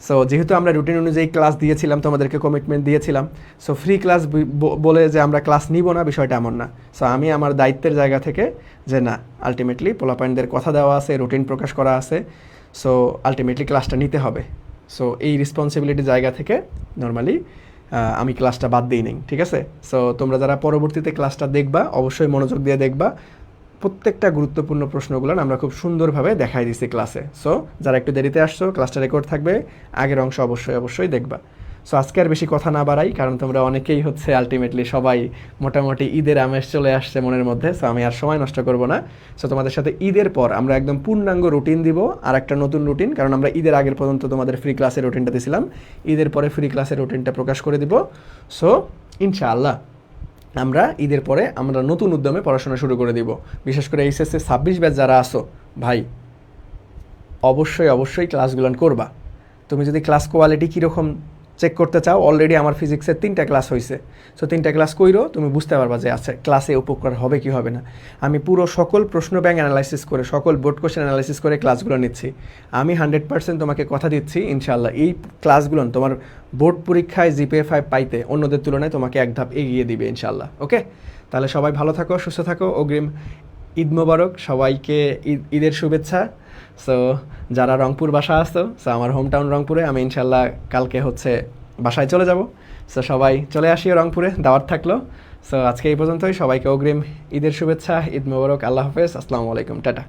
Speaker 1: সো যেহেতু আমরা রুটিন অনুযায়ী ক্লাস দিয়েছিলাম, তোমাদেরকে কমিটমেন্ট দিয়েছিলাম, সো ফ্রি ক্লাস বলে যে আমরা ক্লাস নিব না, বিষয়টা এমন না। সো আমি আমার দায়িত্বের জায়গা থেকে যে না, আলটিমেটলি পোলাপাইনদের কথা দেওয়া আছে, রুটিন প্রকাশ করা আছে, সো আলটিমেটলি ক্লাসটা নিতে হবে। সো এই রেসপন্সিবিলিটির জায়গা থেকে নর্মালি আমি ক্লাসটা বাদ দিই নেই, ঠিক আছে? সো তোমরা যারা পরবর্তীতে ক্লাসটা দেখবা অবশ্যই মনোযোগ দিয়ে দেখবা, প্রত্যেকটা গুরুত্বপূর্ণ প্রশ্নগুলো আমরা খুব সুন্দরভাবে দেখাই দিচ্ছি ক্লাসে। সো যারা একটু দেরিতে আসছো, ক্লাসটা রেকর্ড থাকবে, আগের অংশ অবশ্যই দেখবা। সো আজকে আর বেশি কথা না বাড়াই, কারণ তোমরা অনেকেই হচ্ছে আলটিমেটলি সবাই মোটামুটি ঈদের আমেজ চলে আসছে মনের মধ্যে। সো আমি আর সময় নষ্ট করব না। সো তোমাদের সাথে ঈদের পর আমরা একদম পূর্ণাঙ্গ রুটিন দিব, আর একটা নতুন রুটিন, কারণ আমরা ঈদের আগের পর্যন্ত তোমাদের ফ্রি ক্লাসের রুটিনটা দিয়েছিলাম, ঈদের পরে ফ্রি ক্লাসের রুটিনটা প্রকাশ করে দিব। সো ইনশাআল্লাহ আমরা ঈদের পরে আমরা নতুন উদ্যমে পড়াশোনা শুরু করে দিব। বিশেষ করে এইচএসসি 26 ব্যাচ যারা আসো ভাই, অবশ্যই ক্লাসগুলো করবা। তুমি যদি ক্লাস কোয়ালিটি কীরকম চেক করতে চাও, অলরেডি আমার ফিজিক্সের 3টা ক্লাস হয়েছে। সো 3টা ক্লাস কইরো, তুমি বুঝতে পারবা যে আচ্ছা ক্লাসে উপকার হবে কি হবে না। আমি পুরো সকল প্রশ্ন ব্যাংক অ্যানালাইসিস করে, সকল বোর্ড কোয়েশ্চেন অ্যানালাইসিস করে ক্লাসগুলো নিচ্ছি। আমি 100% তোমাকে কথা দিচ্ছি, ইনশাআল্লাহ এই ক্লাসগুলো তোমার বোর্ড পরীক্ষায় জিপিএ 5 পাইতে অন্যদের তুলনায় তোমাকে এক ধাপ এগিয়ে দিবে ইনশাআল্লাহ। ওকে, তাহলে সবাই ভালো থাকো, সুস্থ থাকো, অগ্রিম ঈদ মোবারক, সবাইকে ঈদের শুভেচ্ছা। সো যারা রংপুর বাসা আসতো, সো আমার হোম টাউন রংপুরে, আমি ইনশাল্লাহ কালকে হচ্ছে বাসায় চলে যাব। সো সবাই চলে আসিও রংপুরে, দাওয়াত থাকলো। সো আজকে এই পর্যন্তই, সবাইকে অগ্রিম ঈদের শুভেচ্ছা, ঈদ মোবারক, আল্লাহ হাফেজ, আসসালামু আলাইকুম, টাটা।